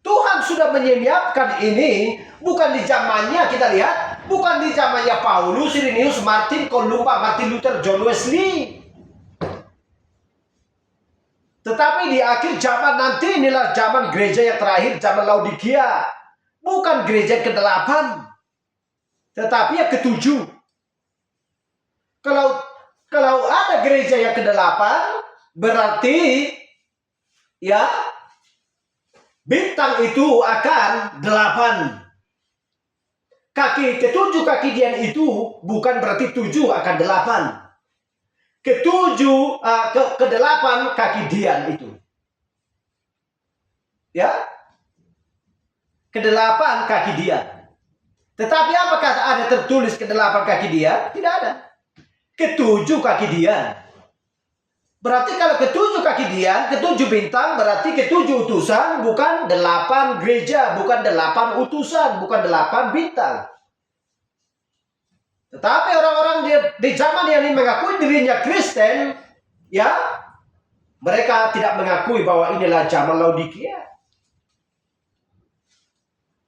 A: Tuhan sudah menyiapkan ini. Bukan di zamannya kita lihat. Bukan di zamannya Paulus, Irenaeus, Martin, Kolumba, Martin Luther, John Wesley. Tetapi di akhir zaman nanti inilah zaman gereja yang terakhir. Zaman Laodikia. Bukan gereja ke-8. Tetapi yang ke-7. Kalau ada gereja yang ke-8, berarti ya bintang itu akan 8. Kaki ke-7 kaki dian itu bukan berarti 7 akan 8. Ke-8 kaki dian itu. Ya. Ke-8 kaki dian. Tetapi apakah ada tertulis ke-8 kaki dian? Tidak ada. Ke-7 kaki dian. Berarti kalau ke-7 kaki dian, ke-7 bintang, berarti ke-7 utusan, bukan 8 gereja, bukan 8 utusan, bukan 8 bintang. Tetapi orang-orang di zaman yang mengakui dirinya Kristen, ya, mereka tidak mengakui bahwa inilah zaman Laodikia.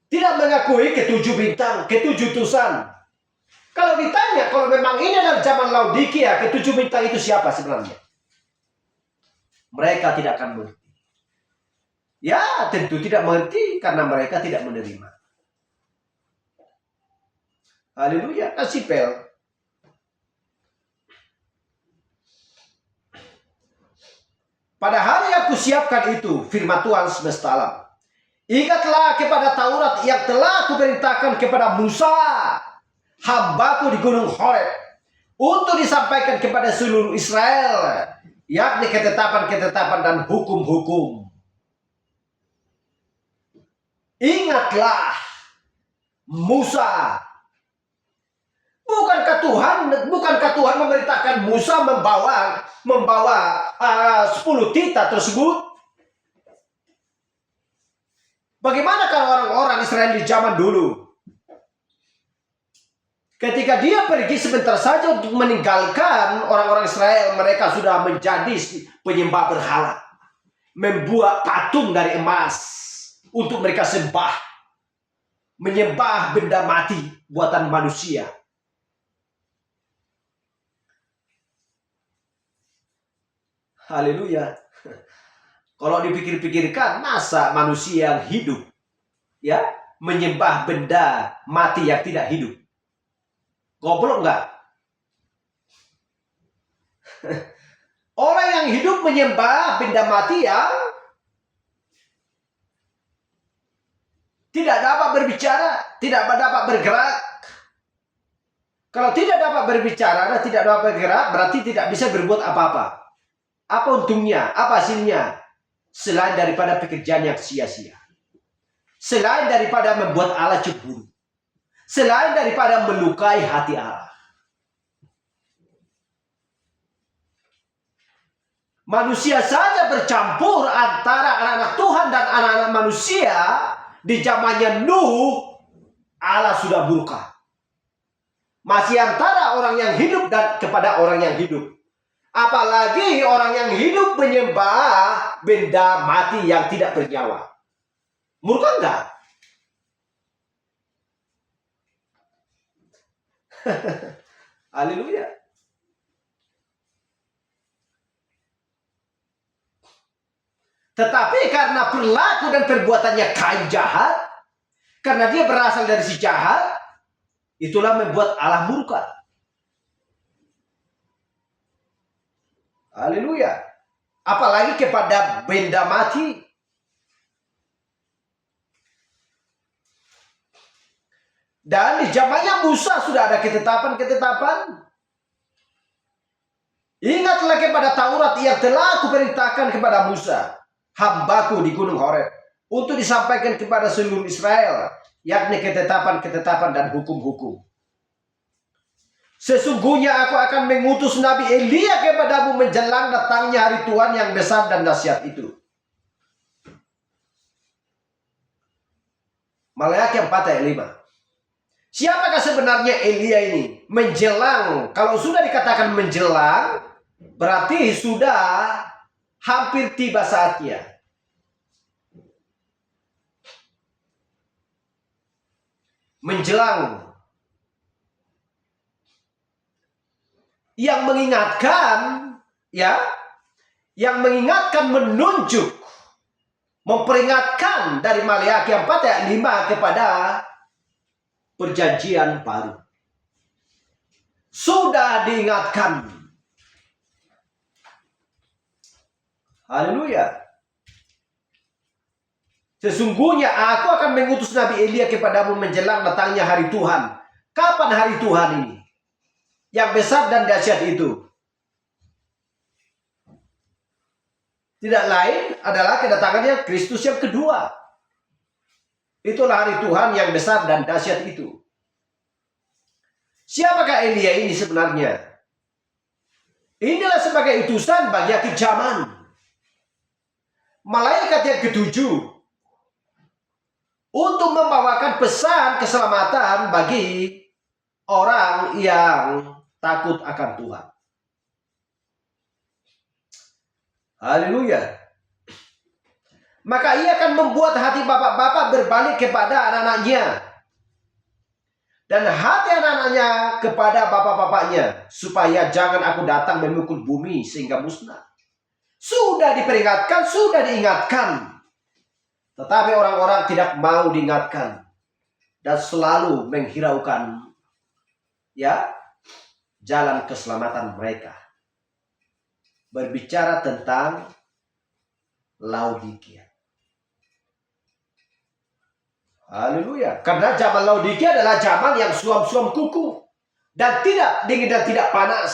A: Tidak mengakui ke-7 bintang, ke-7 utusan. Kalau ditanya, kalau memang ini adalah zaman Laodikia, ke-7 bintang itu siapa sebenarnya? Mereka tidak akan mengerti. Ya, tentu tidak mengerti karena mereka tidak menerima. Haleluya, kasih pel. Pada hari yang kusiapkan itu, firman Tuhan semesta alam. Ingatlah kepada Taurat yang telah kuperintahkan kepada Musa, hambaku di gunung Horeb, untuk disampaikan kepada seluruh Israel, yakni ketetapan-ketetapan dan hukum-hukum. Ingatlah Musa. Bukankah Tuhan memerintahkan Musa membawa 10 titah tersebut? Bagaimana kalau orang-orang Israel di zaman dulu? Ketika dia pergi sebentar saja untuk meninggalkan orang-orang Israel, mereka sudah menjadi penyembah berhala. Membuat patung dari emas untuk mereka sembah. Menyembah benda mati buatan manusia. Haleluya. Kalau dipikir-pikirkan, masa manusia yang hidup ya menyembah benda mati yang tidak hidup? Goblok enggak? Orang yang hidup menyembah benda mati yang tidak dapat berbicara, tidak dapat bergerak. Kalau tidak dapat berbicara dan tidak dapat bergerak, berarti tidak bisa berbuat apa-apa. Apa untungnya? Apa hasilnya? Selain daripada pekerjaan yang sia-sia. Selain daripada membuat Allah cemburu. Selain daripada melukai hati Allah. Manusia saja bercampur antara anak-anak Tuhan dan anak-anak manusia. Di zamannya Nuh, Allah sudah murka. Masih antara orang yang hidup dan kepada orang yang hidup. Apalagi orang yang hidup menyembah benda mati yang tidak bernyawa. Murka enggak? Haleluya. Tetapi karena perilaku dan perbuatannya Kain jahat, karena dia berasal dari si jahat, itulah membuat Allah murka. Haleluya. Apalagi kepada benda mati. Dan di zamannya Musa sudah ada ketetapan-ketetapan. Ingatlah kepada Taurat yang telah kuperintahkan kepada Musa, hambaku di gunung Horeb, untuk disampaikan kepada seluruh Israel, yakni ketetapan-ketetapan dan hukum-hukum. Sesungguhnya aku akan mengutus Nabi Elia kepadamu menjelang datangnya hari Tuhan yang besar dan dahsyat itu. Maleakhi 4 ayat 5. Siapakah sebenarnya Elia ini? Menjelang, kalau sudah dikatakan menjelang, berarti sudah hampir tiba saatnya. Menjelang. Yang mengingatkan, ya, yang mengingatkan, menunjuk, memperingatkan dari Maleakhi 4 ayat 5 kepada perjanjian baru. Sudah diingatkan. Haleluya. Sesungguhnya aku akan mengutus Nabi Elia kepadamu menjelang datangnya hari Tuhan. Kapan hari Tuhan ini? Yang besar dan dahsyat itu. Tidak lain adalah kedatangannya Kristus yang kedua. Itulah hari Tuhan yang besar dan dahsyat itu. Siapakah Elia ini sebenarnya? Inilah sebagai utusan bagi akhir zaman. Malaikat yang ketujuh untuk membawakan pesan keselamatan bagi orang yang takut akan Tuhan. Haleluya. Maka ia akan membuat hati bapak-bapak berbalik kepada anak-anaknya. Dan hati anak-anaknya kepada bapak-bapaknya. Supaya jangan aku datang memukul bumi sehingga musnah. Sudah diperingatkan, sudah diingatkan. Tetapi orang-orang tidak mau diingatkan. Dan selalu menghiraukan, ya, jalan keselamatan mereka. Berbicara tentang Laodikia. Haleluya. Karena zaman Laodikia adalah zaman yang suam-suam kuku. Dan tidak dingin dan tidak panas.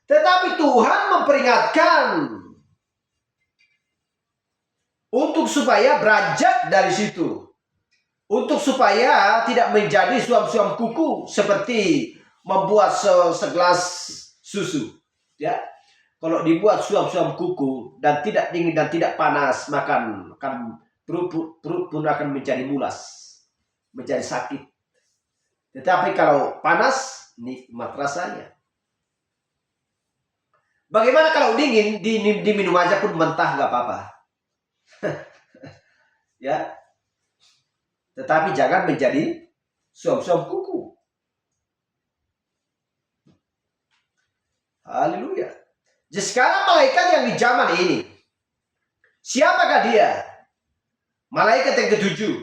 A: Tetapi Tuhan memperingatkan. Untuk supaya beranjak dari situ. Untuk supaya tidak menjadi suam-suam kuku. Seperti membuat segelas susu. Ya. Kalau dibuat suam-suam kuku dan tidak dingin dan tidak panas, makan perut pun akan menjadi mulas, menjadi sakit. Tetapi kalau panas, nikmat rasanya. Bagaimana kalau dingin, diminum aja pun mentah nggak apa-apa. Ya. Tetapi jangan menjadi suam-suam kuku. Haleluya. Jadi sekarang malaikat yang di zaman ini, siapakah dia? Malaikat yang ketujuh.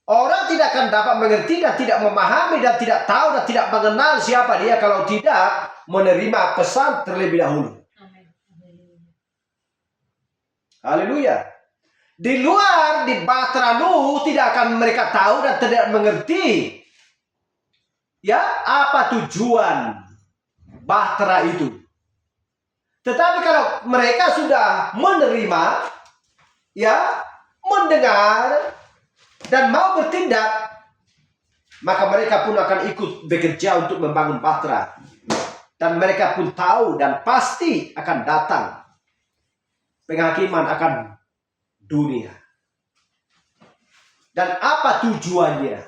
A: Orang tidak akan dapat mengerti dan tidak memahami dan tidak tahu dan tidak mengenal siapa dia kalau tidak menerima pesan terlebih dahulu. Haleluya. Di luar, di Bahtera Nuh, tidak akan mereka tahu dan tidak mengerti, ya, apa tujuan Bahtera itu. Tetapi kalau mereka sudah menerima, ya, mendengar, dan mau bertindak, maka mereka pun akan ikut bekerja untuk membangun Bahtera. Dan mereka pun tahu dan pasti akan datang penghakiman akan dunia. Dan apa tujuannya?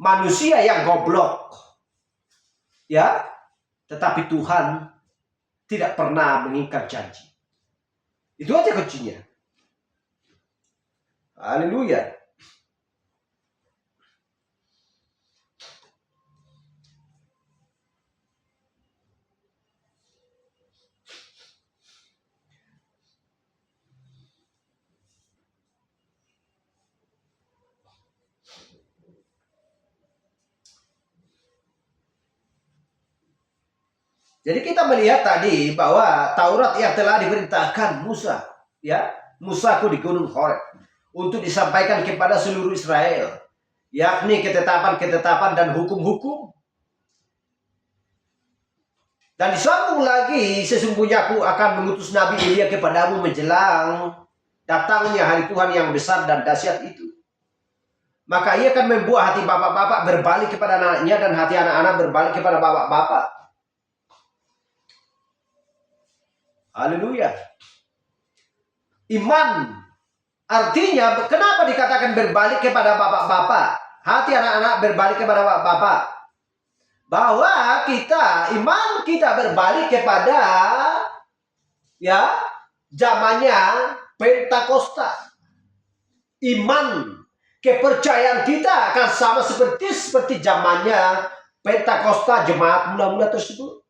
A: Manusia yang goblok, ya, tetapi Tuhan tidak pernah mengikat janji. Itu aja kuncinya. Haleluya. Jadi kita melihat tadi bahwa Taurat yang telah diperintahkan Musa, ya, Musaku di Gunung Horeb untuk disampaikan kepada seluruh Israel, yakni ketetapan-ketetapan dan hukum-hukum. Dan disambung lagi, sesungguhnya aku akan mengutus Nabi Elia kepadamu menjelang datangnya hari Tuhan yang besar dan dahsyat itu. Maka ia akan membuat hati bapak-bapak berbalik kepada anaknya dan hati anak-anak berbalik kepada bapak-bapak. Haleluya. Iman artinya kenapa dikatakan berbalik kepada bapak-bapak? hati anak-anak berbalik kepada Bapak. Bahwa iman kita berbalik kepada zamannya Pentakosta. Iman, kepercayaan kita akan sama seperti zamannya Pentakosta, jemaat mula-mula tersebut.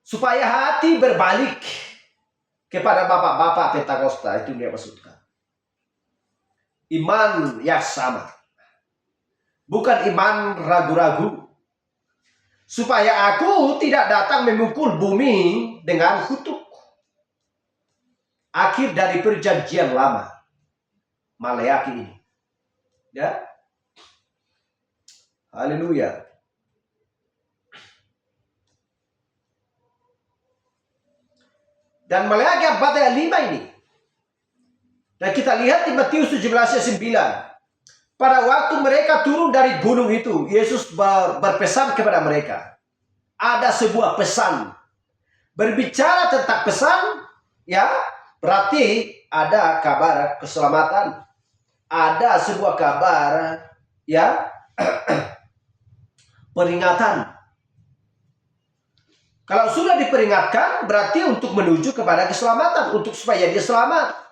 A: Supaya hati berbalik kepada bapak-bapak Pentakosta, itu dia maksudkan. Iman yang sama. Bukan iman ragu-ragu. Supaya aku tidak datang memukul bumi dengan kutuk. Akhir dari perjanjian lama. Maleakhi ini. Ya. Haleluya. Dan Maleakhi 4 ayat 5 ini. Dan kita lihat di Matius 17 ayat 9. Pada waktu mereka turun dari gunung itu, Yesus berpesan kepada mereka. Ada sebuah pesan. Berbicara tentang pesan, berarti ada kabar keselamatan. Ada sebuah kabar, peringatan. Kalau sudah diperingatkan, berarti untuk menuju kepada keselamatan, untuk supaya dia selamat.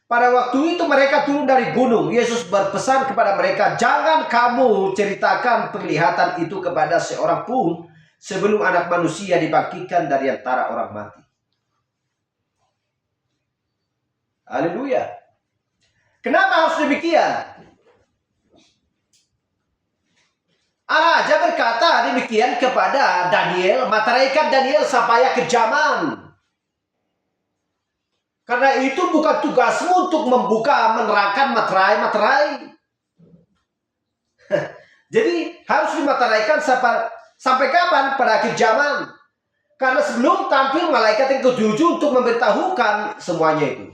A: Pada waktu itu mereka turun dari gunung. Yesus berpesan kepada mereka, jangan kamu ceritakan penglihatan itu kepada seorang pun sebelum Anak Manusia dibangkitkan dari antara orang mati. Haleluya. Kenapa harus demikian? Allah Raja berkata demikian kepada Daniel, malaikat Daniel sampai kejaman. Karena itu bukan tugasmu untuk membuka, menerangkan materai. Jadi harus dimateraikan sampai kapan? Pada akhir zaman. Karena sebelum tampil malaikat yang ketujuh untuk memberitahukan semuanya itu.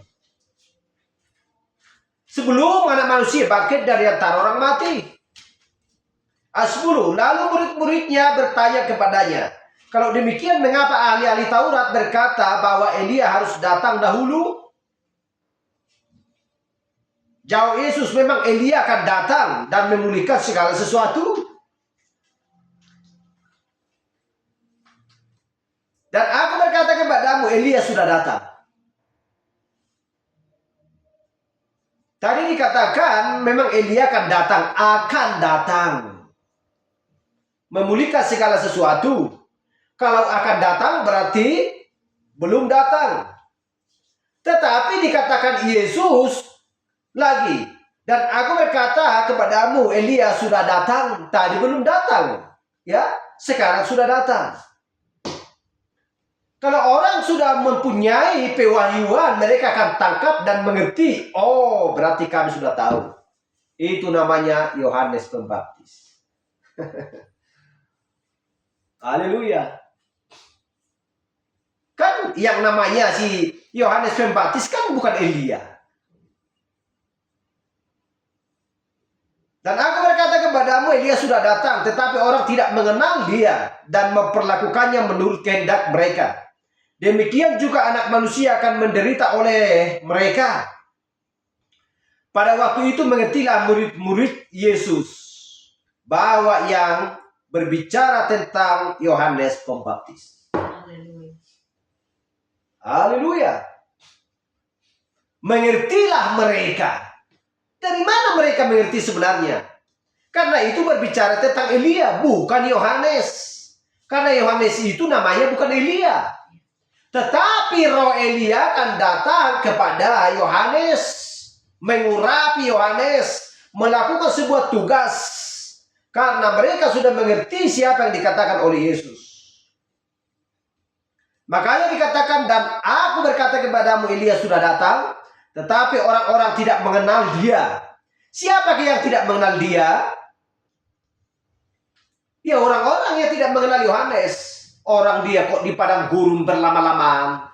A: Sebelum Anak Manusia bangkit dari antara orang mati. Ayat 10. Lalu murid-muridnya bertanya kepadanya, kalau demikian mengapa ahli-ahli Taurat berkata bahwa Elia harus datang dahulu? Jawab Yesus, memang Elia akan datang dan memulihkan segala sesuatu. Dan aku berkata kepadamu, Elia sudah datang. Tadi dikatakan memang Elia akan datang. Memulihkan segala sesuatu. Kalau akan datang berarti belum datang. Tetapi dikatakan Yesus lagi. Dan aku berkata kepadamu, Elia sudah datang. Tadi belum datang. Sekarang sudah datang. Kalau orang sudah mempunyai pewahyuan, mereka akan tangkap dan mengerti. Oh, berarti kami sudah tahu. Itu namanya Yohanes Pembaptis. Haleluya. Kan yang namanya si Yohanes Pembaptis kan bukan Elia. Dan aku berkata kepadamu, Elia sudah datang, tetapi orang tidak mengenal dia dan memperlakukannya menurut kehendak mereka. Demikian juga Anak Manusia akan menderita oleh mereka. Pada waktu itu mengertilah murid-murid Yesus bahwa yang berbicara tentang Yohanes Pembaptis. Haleluya. Mengertilah mereka. Dari mana mereka mengerti sebenarnya? Karena itu berbicara tentang Elia, bukan Yohanes. Karena Yohanes itu namanya bukan Elia. Tetapi roh Elia akan datang kepada Yohanes. Mengurapi Yohanes. Melakukan sebuah tugas. Karena mereka sudah mengerti siapa yang dikatakan oleh Yesus. Makanya dikatakan, dan aku berkata kepadamu Elia sudah datang. Tetapi orang-orang tidak mengenal dia. Siapa yang tidak mengenal dia? Ya orang-orang yang tidak mengenal Yohanes. Orang dia kok di padang gurun berlama-lama.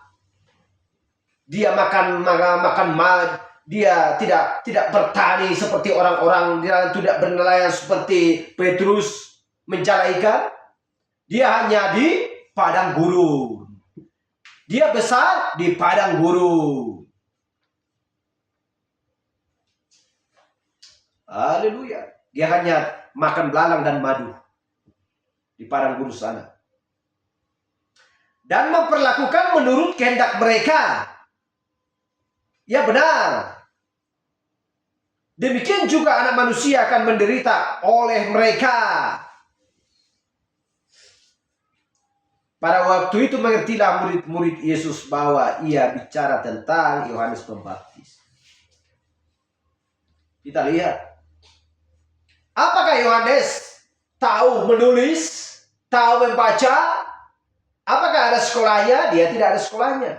A: Dia makan, dia tidak bertani seperti orang-orang. Dia tidak bernelayan seperti Petrus menjala ikan. Dia hanya di padang gurun. Dia besar di padang gurun. Haleluya. Dia hanya makan belalang dan madu di padang gurun sana. Dan memperlakukan menurut kehendak mereka. Ya benar. Demikian juga anak manusia akan menderita oleh mereka. Pada waktu itu mengertilah murid-murid Yesus bahwa ia bicara tentang Yohanes Pembaptis. Kita lihat. Apakah Yohanes tahu menulis, tahu membaca? Apakah ada sekolahnya? Dia tidak ada sekolahnya.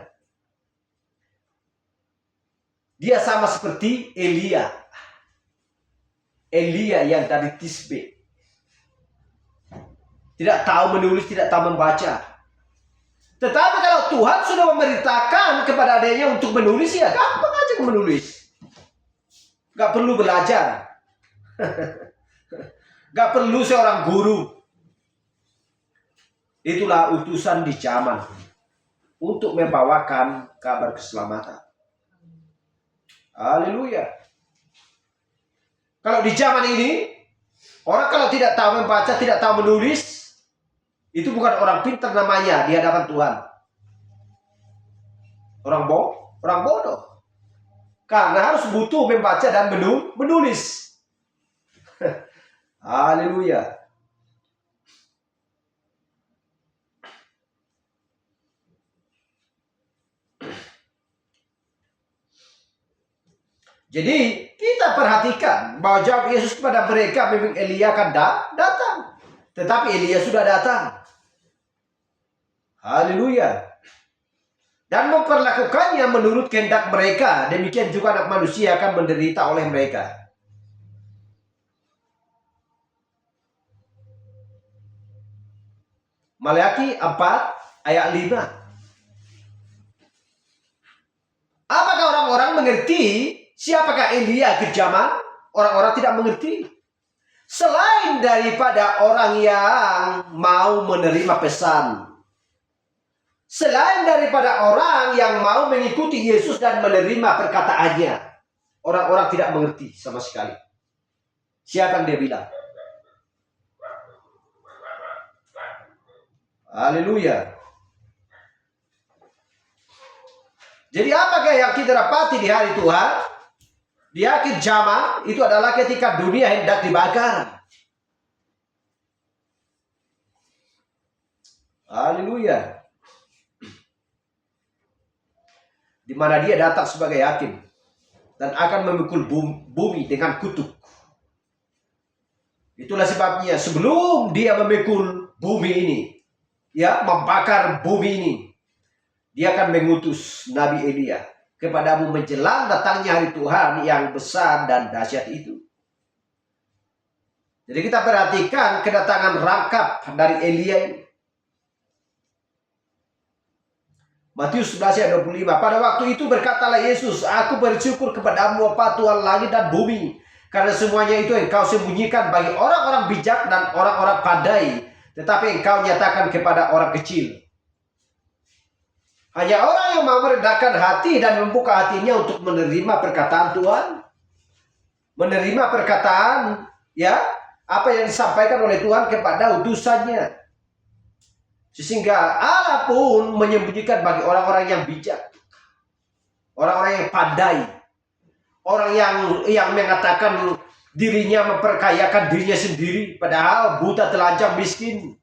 A: Dia sama seperti Elia. Elia yang dari Tisbe. Tidak tahu menulis, tidak tahu membaca. Tetapi kalau Tuhan sudah memerintahkan kepada adanya untuk menulis, ya gampang aja menulis. Gak perlu belajar. Gak perlu seorang guru. Itulah utusan di zaman untuk membawakan kabar keselamatan. Haleluya. Kalau di zaman ini, orang kalau tidak tahu membaca, tidak tahu menulis, itu bukan orang pintar namanya di hadapan Tuhan. Orang bodoh. Karena harus butuh membaca dan menulis. Haleluya. Jadi kita perhatikan bahwa jawab Yesus kepada mereka memang Elia akan datang. Tetapi Elia sudah datang. Haleluya. Dan memperlakukannya menurut kehendak mereka. Demikian juga anak manusia akan menderita oleh mereka. Maleakhi 4 ayat 5. Apakah orang-orang mengerti siapakah Elia akhir zaman? Orang-orang tidak mengerti. Selain daripada orang yang mau menerima pesan. Selain daripada orang yang mau mengikuti Yesus dan menerima perkataannya. Orang-orang tidak mengerti sama sekali. Siapa yang dia bilang? Haleluya. Jadi apakah yang kita dapati di hari Tuhan? Di akhir zaman itu adalah ketika dunia hendak dibakar. Haleluya. Di mana dia datang sebagai hakim dan akan memikul bumi dengan kutuk. Itulah sebabnya sebelum dia memikul bumi ini, ya, membakar bumi ini, dia akan mengutus Nabi Elia kepadamu menjelang datangnya hari Tuhan yang besar dan dahsyat itu. Jadi kita perhatikan kedatangan rangkap dari Elia ini. Matius 11 ayat 25. Pada waktu itu berkatalah Yesus, aku bersyukur kepadamu Bapa Tuhan langit dan bumi, karena semuanya itu engkau sembunyikan bagi orang-orang bijak dan orang-orang pandai, tetapi engkau nyatakan kepada orang kecil. Hanya orang yang mau merendahkan hati dan membuka hatinya untuk menerima perkataan Tuhan, menerima perkataan, ya, apa yang disampaikan oleh Tuhan kepada utusannya. Sehingga Allah pun menyembunyikan bagi orang-orang yang bijak, orang-orang yang pandai, orang yang mengatakan dirinya memperkayakan dirinya sendiri, padahal buta, telanjang, miskin.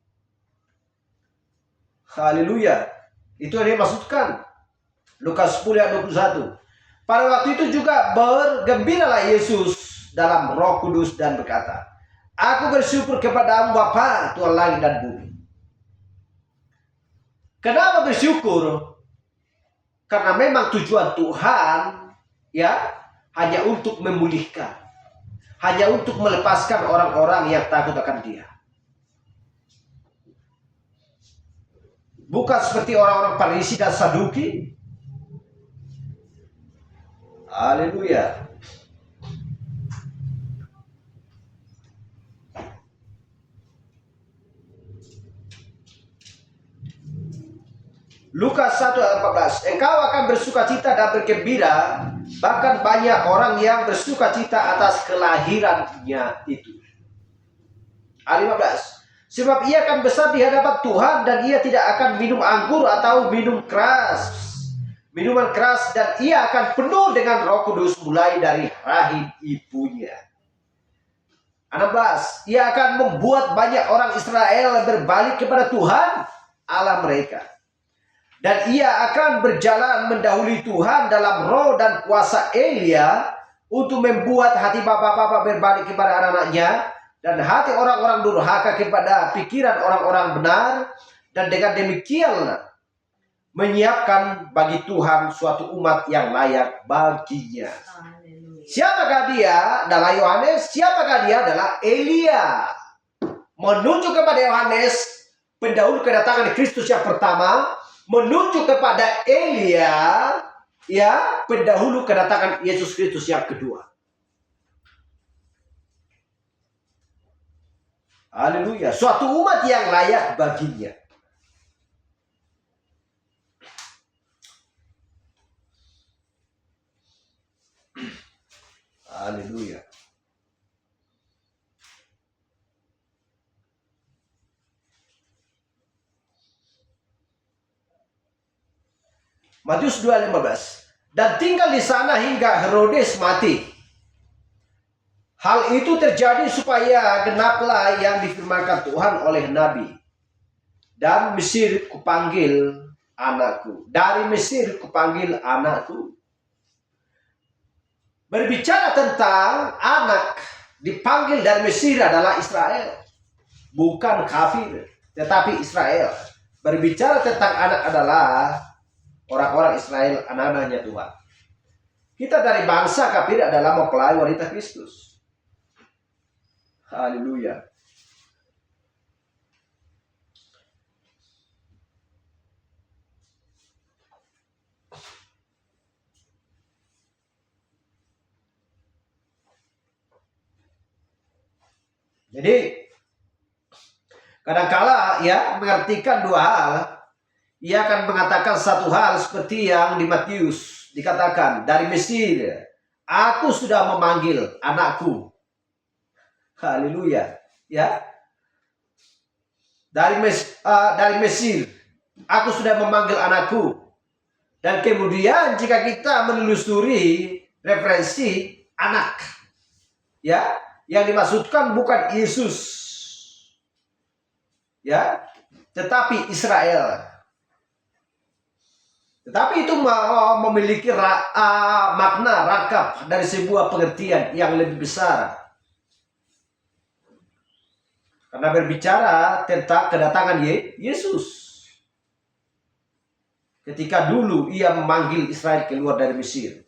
A: Haleluya. Itu yang dimaksudkan. Lukas 10 ayat 21. Pada waktu itu juga bergembiralah Yesus dalam Roh Kudus dan berkata, aku bersyukur kepadamu Bapa Tuhan langit dan bumi. Kenapa bersyukur? Karena memang tujuan Tuhan, ya, hanya untuk memulihkan, hanya untuk melepaskan orang-orang yang takut akan Dia. Bukan seperti orang-orang Farisi dan Saduki. Haleluya. Lukas 1 ayat 14. Engkau akan bersukacita dan bergembira Bahkan banyak orang yang bersuka cita atas kelahirannya itu. Ayat 15. Sebab ia akan besar di hadapan Tuhan dan ia tidak akan minum anggur atau minuman keras, dan ia akan penuh dengan Roh Kudus mulai dari rahim ibunya. 16. Ia akan membuat banyak orang Israel berbalik kepada Tuhan Allah mereka. Dan ia akan berjalan mendahului Tuhan dalam roh dan kuasa Elia untuk membuat hati bapak-bapak berbalik kepada anak-anaknya dan hati orang-orang durhaka kepada pikiran orang-orang benar, dan dengan demikian menyiapkan bagi Tuhan suatu umat yang layak baginya. Siapakah dia? Adalah Yohanes. Siapakah dia? Adalah Elia. Menunjuk kepada Yohanes, pendahulu kedatangan Kristus yang pertama, menunjuk kepada Elia, ya, pendahulu kedatangan Yesus Kristus yang kedua. Haleluya. Suatu umat yang layak baginya. Haleluya. Matius 2:15. Dan tinggal di sana hingga Herodes mati. Hal itu terjadi supaya genaplah yang difirmankan Tuhan oleh Nabi. Dan Mesir kupanggil anakku. Dari Mesir kupanggil anakku. Berbicara tentang anak dipanggil dari Mesir adalah Israel. Bukan kafir, tetapi Israel. Berbicara tentang anak adalah orang-orang Israel, anak-anaknya Tuhan. Kita dari bangsa kafir adalah mempelai wanita Kristus. Haleluya. Jadi kadangkala ya mengartikan dua hal. Ia akan mengatakan satu hal seperti yang di Matius dikatakan, dari Mesir aku sudah memanggil anakku. Haleluya, ya. Dari Mesir aku sudah memanggil anakku. Dan kemudian jika kita menelusuri referensi anak, ya, yang dimaksudkan bukan Yesus, ya, tetapi Israel. Tetapi itu memiliki makna rangkap dari sebuah pengertian yang lebih besar. Karena berbicara tentang kedatangan Yesus. Ketika dulu ia memanggil Israel keluar dari Mesir.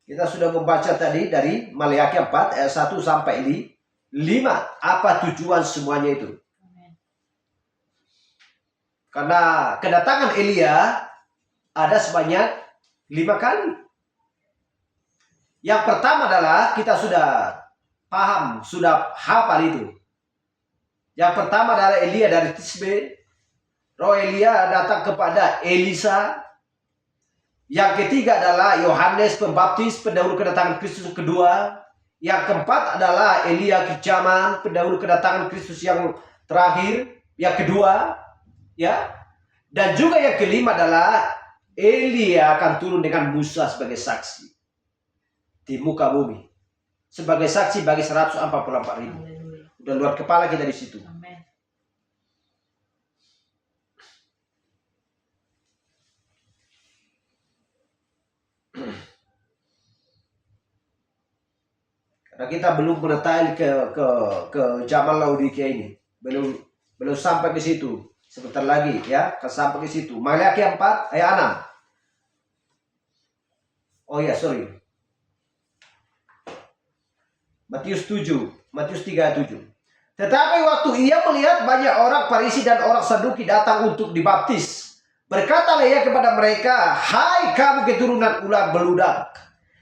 A: Kita sudah membaca tadi dari Maleakhi 4 ayat 1 sampai 5. Apa tujuan semuanya itu? Karena kedatangan Elia ada sebanyak 5 kali. Yang pertama adalah kita sudah paham, sudah hafal itu. Yang pertama adalah Elia dari Tisbe. Roh Elia datang kepada Elisa. Yang ketiga adalah Yohanes Pembaptis, pendahulu kedatangan Kristus kedua. Yang keempat adalah Elia kejaman, pendahulu kedatangan Kristus yang terakhir, yang kedua, ya. Dan juga yang kelima adalah Elia akan turun dengan Musa sebagai saksi di muka bumi, sebagai saksi bagi 144.000. Udah luar kepala kita di situ. Amen. Karena kita belum mendetail ke zaman Laodikia ini, belum sampai ke situ. Sebentar lagi ya, sampai ke situ. Maleakhi 4 ayat 6. Oh ya, sorry. Matius 3 ayat 7. Tetapi waktu ia melihat banyak orang Farisi dan orang Saduki datang untuk dibaptis, berkatalah ia kepada mereka, "Hai kamu keturunan ular beludak,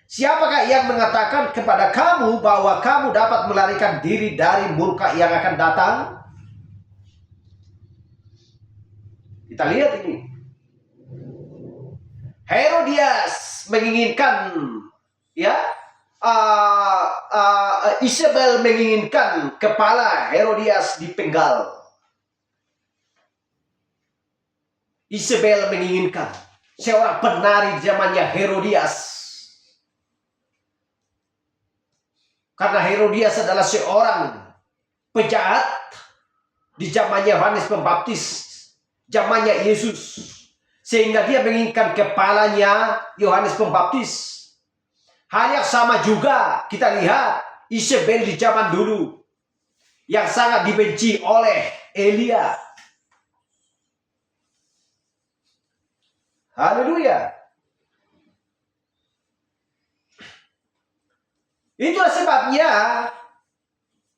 A: siapakah yang mengatakan kepada kamu bahwa kamu dapat melarikan diri dari murka yang akan datang? Kita lihat ini. Herodias menginginkan, ya, Isabel menginginkan kepala Herodias dipenggal. Isabel menginginkan seorang penari zamannya Herodias. Karena Herodias adalah seorang penjahat di zamannya Yohanes Pembaptis, zamannya Yesus. Sehingga dia menginginkan kepalanya Yohanes Pembaptis. Hal yang sama juga kita lihat Isabel di zaman dulu yang sangat dibenci oleh Elia. Haleluya. Itulah sebabnya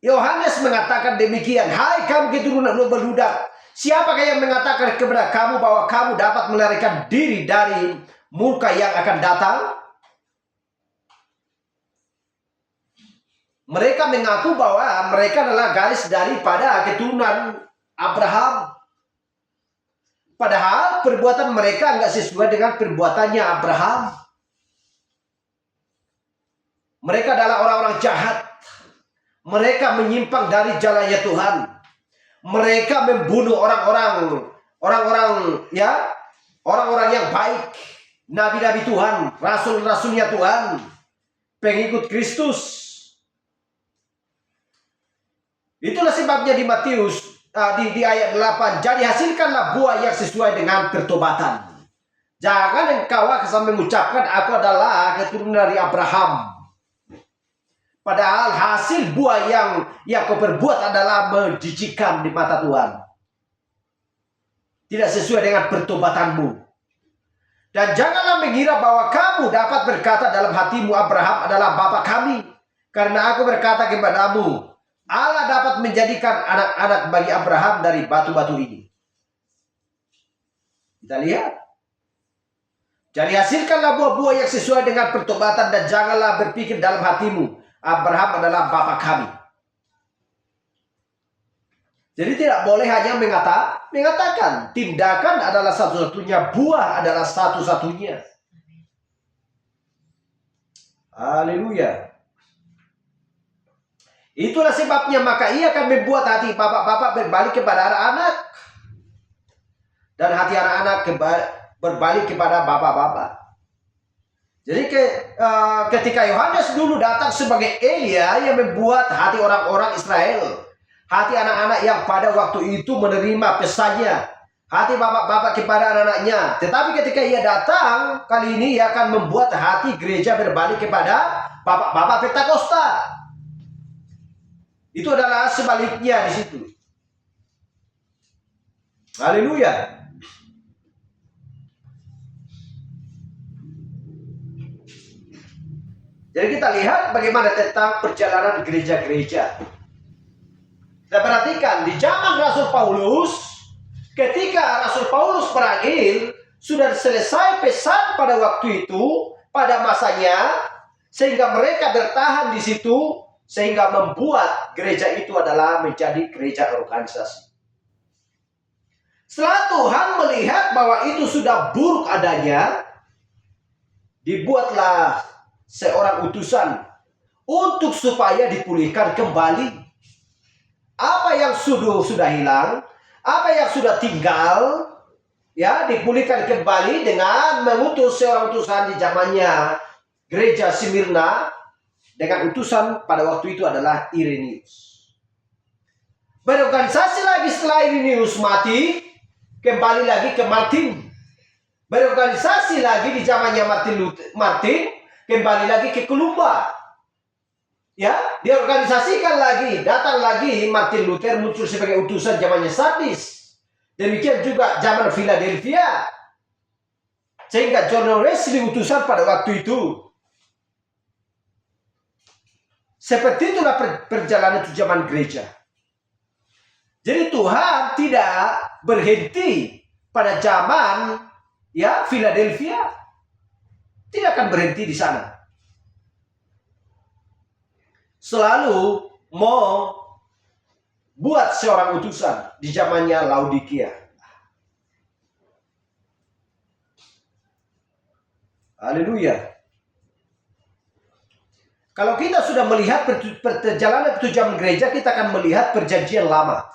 A: Yohanes mengatakan demikian. Hai kamu keturunan beludak, siapakah yang mengatakan kepada kamu bahwa kamu dapat melarikan diri dari murka yang akan datang? Mereka mengaku bahwa mereka adalah garis daripada keturunan Abraham. Padahal perbuatan mereka enggak sesuai dengan perbuatannya Abraham. Mereka adalah orang-orang jahat. Mereka menyimpang dari jalannya Tuhan. Mereka membunuh orang-orang yang baik, nabi-nabi Tuhan, rasul-rasulnya Tuhan, pengikut Kristus. Itulah sebabnya di Matius di ayat 8, jadi hasilkanlah buah yang sesuai dengan pertobatan. Jangan engkau sampai mengucapkan aku adalah keturunan dari Abraham. Padahal hasil buah yang kau perbuat adalah menjijikkan di mata Tuhan. Tidak sesuai dengan pertobatanmu. Dan janganlah mengira bahwa kamu dapat berkata dalam hatimu Abraham adalah bapa kami. Karena aku berkata kepadamu, Allah dapat menjadikan anak-anak bagi Abraham dari batu-batu ini. Kita lihat. Jadi hasilkanlah buah-buah yang sesuai dengan pertobatan dan janganlah berpikir dalam hatimu Abraham adalah bapa kami. Jadi tidak boleh hanya mengatakan. Tindakan adalah satu-satunya, buah adalah satu-satunya. Haleluya. Itulah sebabnya maka ia akan membuat hati bapak-bapak berbalik kepada anak-anak. Dan hati anak-anak berbalik kepada bapak-bapak. Jadi ketika Yohanes dulu datang sebagai Elia yang membuat hati orang-orang Israel, hati anak-anak yang pada waktu itu menerima pesannya, hati bapak-bapak kepada anak-anaknya. Tetapi ketika ia datang, kali ini ia akan membuat hati gereja berbalik kepada bapak-bapak Pentakosta. Itu adalah sebaliknya di situ. Haleluya. Jadi kita lihat bagaimana tentang perjalanan gereja-gereja. Kita perhatikan di zaman Rasul Paulus, ketika Rasul Paulus berakhir, sudah selesai pesan pada waktu itu, pada masanya, sehingga mereka bertahan di situ, sehingga membuat gereja itu adalah menjadi gereja organisasi. Setelah Tuhan melihat bahwa itu sudah buruk adanya, dibuatlah seorang utusan untuk supaya dipulihkan kembali apa yang sudah hilang, apa yang sudah tinggal, ya, dipulihkan kembali dengan mengutus seorang utusan di zamannya gereja Smyrna dengan utusan pada waktu itu adalah Irenaeus. Berorganisasi lagi setelah Irenaeus mati, kembali lagi ke Martin. Berorganisasi lagi di zamannya Martin, kembali lagi ke Kolumba. Ya, diorganisasikan lagi, datang lagi Martin Luther muncul sebagai utusan zamannya Sardis. Demikian juga zaman Philadelphia. Sehingga John Wesley utusan pada waktu itu. Seperti itulah perjalanan itu zaman gereja. Jadi Tuhan tidak berhenti pada zaman Philadelphia. Tidak akan berhenti di sana. Selalu mau buat seorang utusan di zamannya Laodikia. Haleluya. Kalau kita sudah melihat perjalanan ketujuan gereja, kita akan melihat perjanjian lama.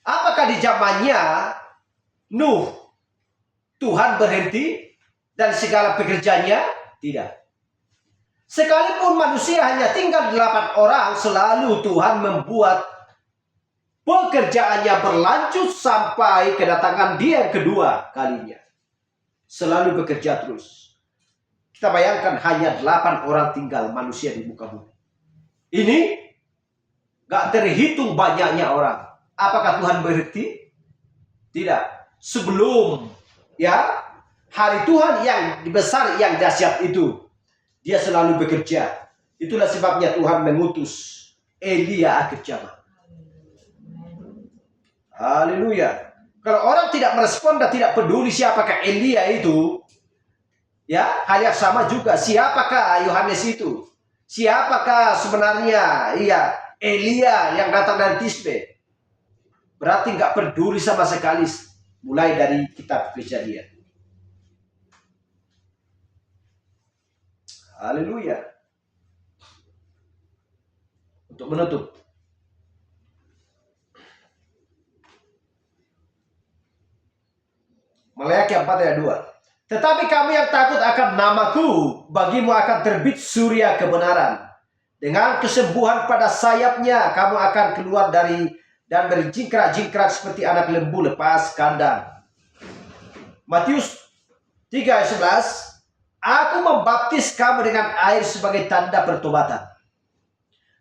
A: Apakah di zamannya Nuh Tuhan berhenti dan segala pekerjaannya? Tidak. Sekalipun manusia hanya tinggal 8 orang, selalu Tuhan membuat pekerjaannya berlanjut sampai kedatangan Dia yang kedua kalinya. Selalu bekerja terus. Kita bayangkan hanya 8 orang tinggal manusia di muka bumi. Ini gak terhitung banyaknya orang. Apakah Tuhan berhenti? Tidak. Sebelum hari Tuhan yang besar, yang dahsyat itu, Dia selalu bekerja. Itulah sebabnya Tuhan mengutus Elia akhir zaman. Haleluya. Kalau orang tidak merespon dan tidak peduli siapakah Elia itu, hal yang sama juga. Siapakah Yohanes itu? Siapakah sebenarnya Elia yang datang dari Tisbe? Berarti nggak peduli sama sekali, mulai dari kitab Kejadian. Haleluya. Untuk menutup, Maleakhi 4 ayat 2. Tetapi kamu yang takut akan namaku, bagimu akan terbit surya kebenaran. Dengan kesembuhan pada sayapnya, kamu akan keluar dari dan berjingkrak-jingkrak seperti anak lembu lepas kandang. Matius 3 ayat 11. Aku membaptis kamu dengan air sebagai tanda pertobatan.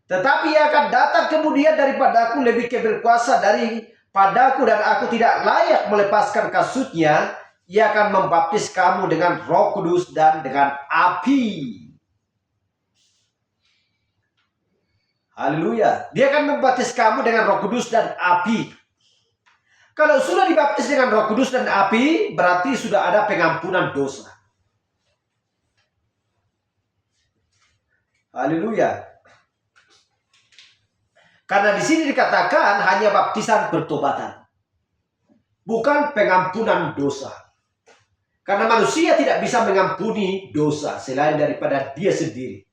A: Tetapi ia akan datang kemudian daripadaku lebih berkuasa daripadaku, dan aku tidak layak melepaskan kasutnya. Ia akan membaptis kamu dengan Roh Kudus dan dengan api. Haleluya. Dia akan membaptis kamu dengan Roh Kudus dan api. Kalau sudah dibaptis dengan Roh Kudus dan api, berarti sudah ada pengampunan dosa. Haleluya. Karena di sini dikatakan hanya baptisan pertobatan, bukan pengampunan dosa. Karena manusia tidak bisa mengampuni dosa selain daripada dia sendiri.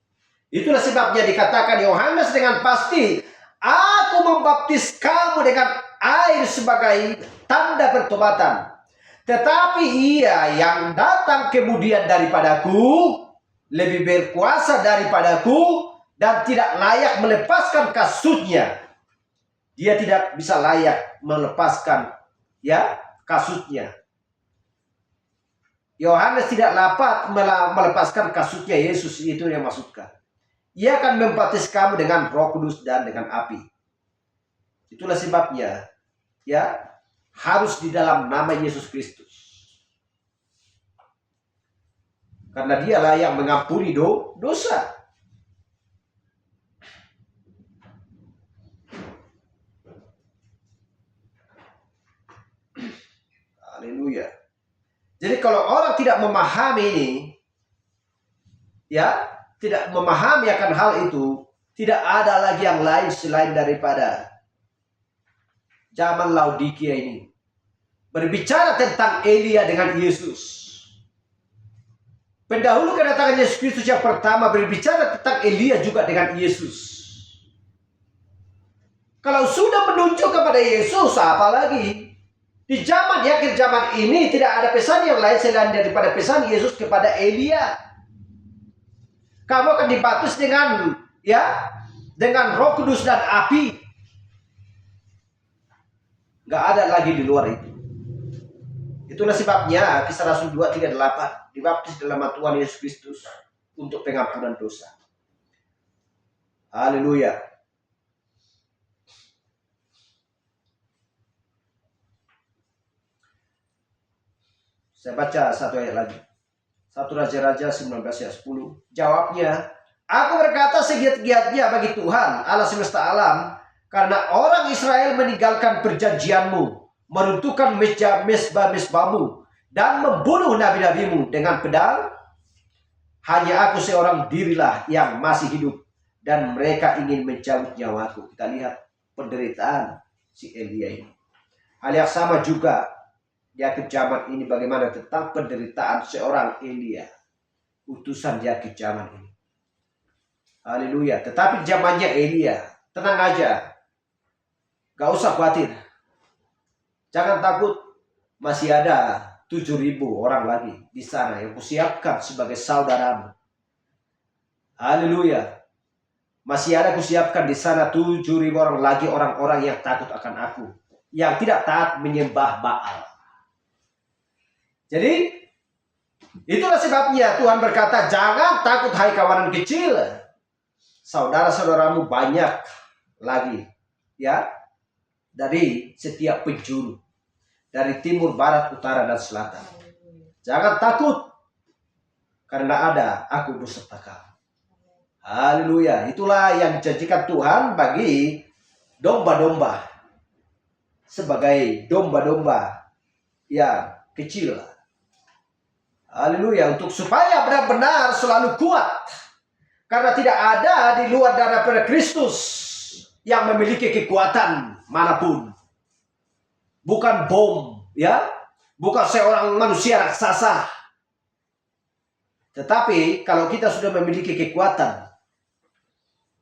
A: Itulah sebabnya dikatakan Yohanes dengan pasti, aku membaptis kamu dengan air sebagai tanda pertobatan. Tetapi ia yang datang kemudian daripadaku lebih berkuasa daripadaku dan tidak layak melepaskan kasutnya. Dia tidak bisa layak melepaskan kasutnya. Yohanes tidak dapat melepaskan kasutnya Yesus, itu yang maksudkan. Ia akan membaptis kamu dengan Roh Kudus dan dengan api. Itulah sebabnya harus di dalam nama Yesus Kristus. Karena dialah yang mengampuni dosa. Haleluya. Jadi kalau orang tidak memahami ini, tidak memahami akan hal itu, tidak ada lagi yang lain selain daripada zaman Laodikia ini. Berbicara tentang Elia dengan Yesus. Pendahulu kedatangan Yesus Kristus yang pertama berbicara tentang Elia juga dengan Yesus. Kalau sudah menunjuk kepada Yesus, apa lagi? Di zaman akhir zaman ini tidak ada pesan yang lain selain daripada pesan Yesus kepada Elia. Kamu akan dibaptis dengan Roh Kudus dan api. Gak ada lagi di luar itu. Itulah sebabnya Kisah Rasul 2:38 dibaptis dalam nama Tuhan Yesus Kristus untuk pengampunan dosa. Haleluya. Saya baca satu ayat lagi. 1 Raja-Raja 19 ayat 10. Jawabnya, aku berkata segiat-giatnya bagi Tuhan Allah semesta alam, karena orang Israel meninggalkan perjanjianmu, meruntuhkan mesbah-mesbahmu, dan membunuh nabi-nabimu dengan pedang. Hanya aku seorang dirilah yang masih hidup, dan mereka ingin mencabut nyawaku. Kita lihat penderitaan si Elia ini. Hal yang sama juga di akhir zaman ini, bagaimana tentang penderitaan seorang Elia. utusan di akhir zaman ini. Haleluya. Tetapi zamannya Elia, tenang aja. Gak usah khawatir. Jangan takut. Masih ada 7.000 orang lagi di sana yang kusiapkan sebagai saudaramu. Haleluya. Masih ada kusiapkan di sana 7.000 orang lagi, orang-orang yang takut akan aku, yang tidak taat menyembah Baal. Jadi itulah sebabnya Tuhan berkata, jangan takut hai kawanan kecil. Saudara-saudaramu banyak lagi, ya, dari setiap penjuru, dari timur, barat, utara, dan selatan. Jangan takut, karena ada aku beserta kamu. Haleluya. Itulah yang dijanjikan Tuhan bagi domba-domba. Sebagai domba-domba yang kecil. Haleluya. Untuk supaya benar-benar selalu kuat. Karena tidak ada di luar daripada Kristus yang memiliki kekuatan manapun. Bukan bom, ya. Bukan seorang manusia raksasa. Tetapi kalau kita sudah memiliki kekuatan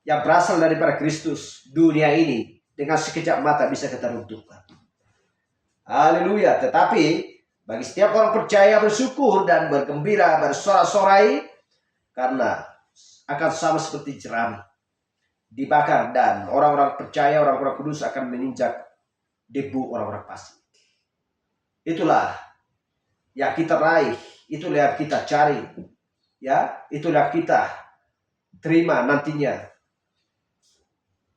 A: yang berasal daripada Kristus, dunia ini dengan sekejap mata bisa kita runtuhkan. Haleluya. Tetapi bagi setiap orang percaya bersyukur dan bergembira, bersorak-sorai, karena akan sama seperti jerami dibakar, dan orang-orang percaya, orang-orang kudus akan meninjak debu orang-orang fasik. Itulah yang kita raih, itulah yang kita cari, ya, itulah kita terima nantinya.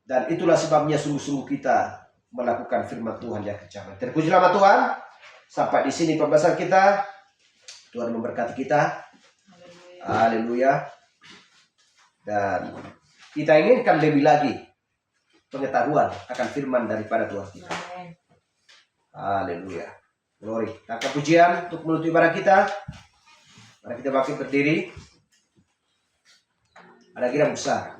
A: Dan itulah sebabnya sungguh-sungguh kita melakukan firman Tuhan yang kejaman. Terpuji nama Tuhan. Sampai di sini pembahasan kita. Tuhan memberkati kita. Haleluya. Dan kita inginkan lebih lagi pengetahuan akan firman daripada Tuhan kita. Haleluya. Glory. Tangkap pujian untuk menutup ibadah kita. Mari kita bangkit berdiri. Ada kirang besar.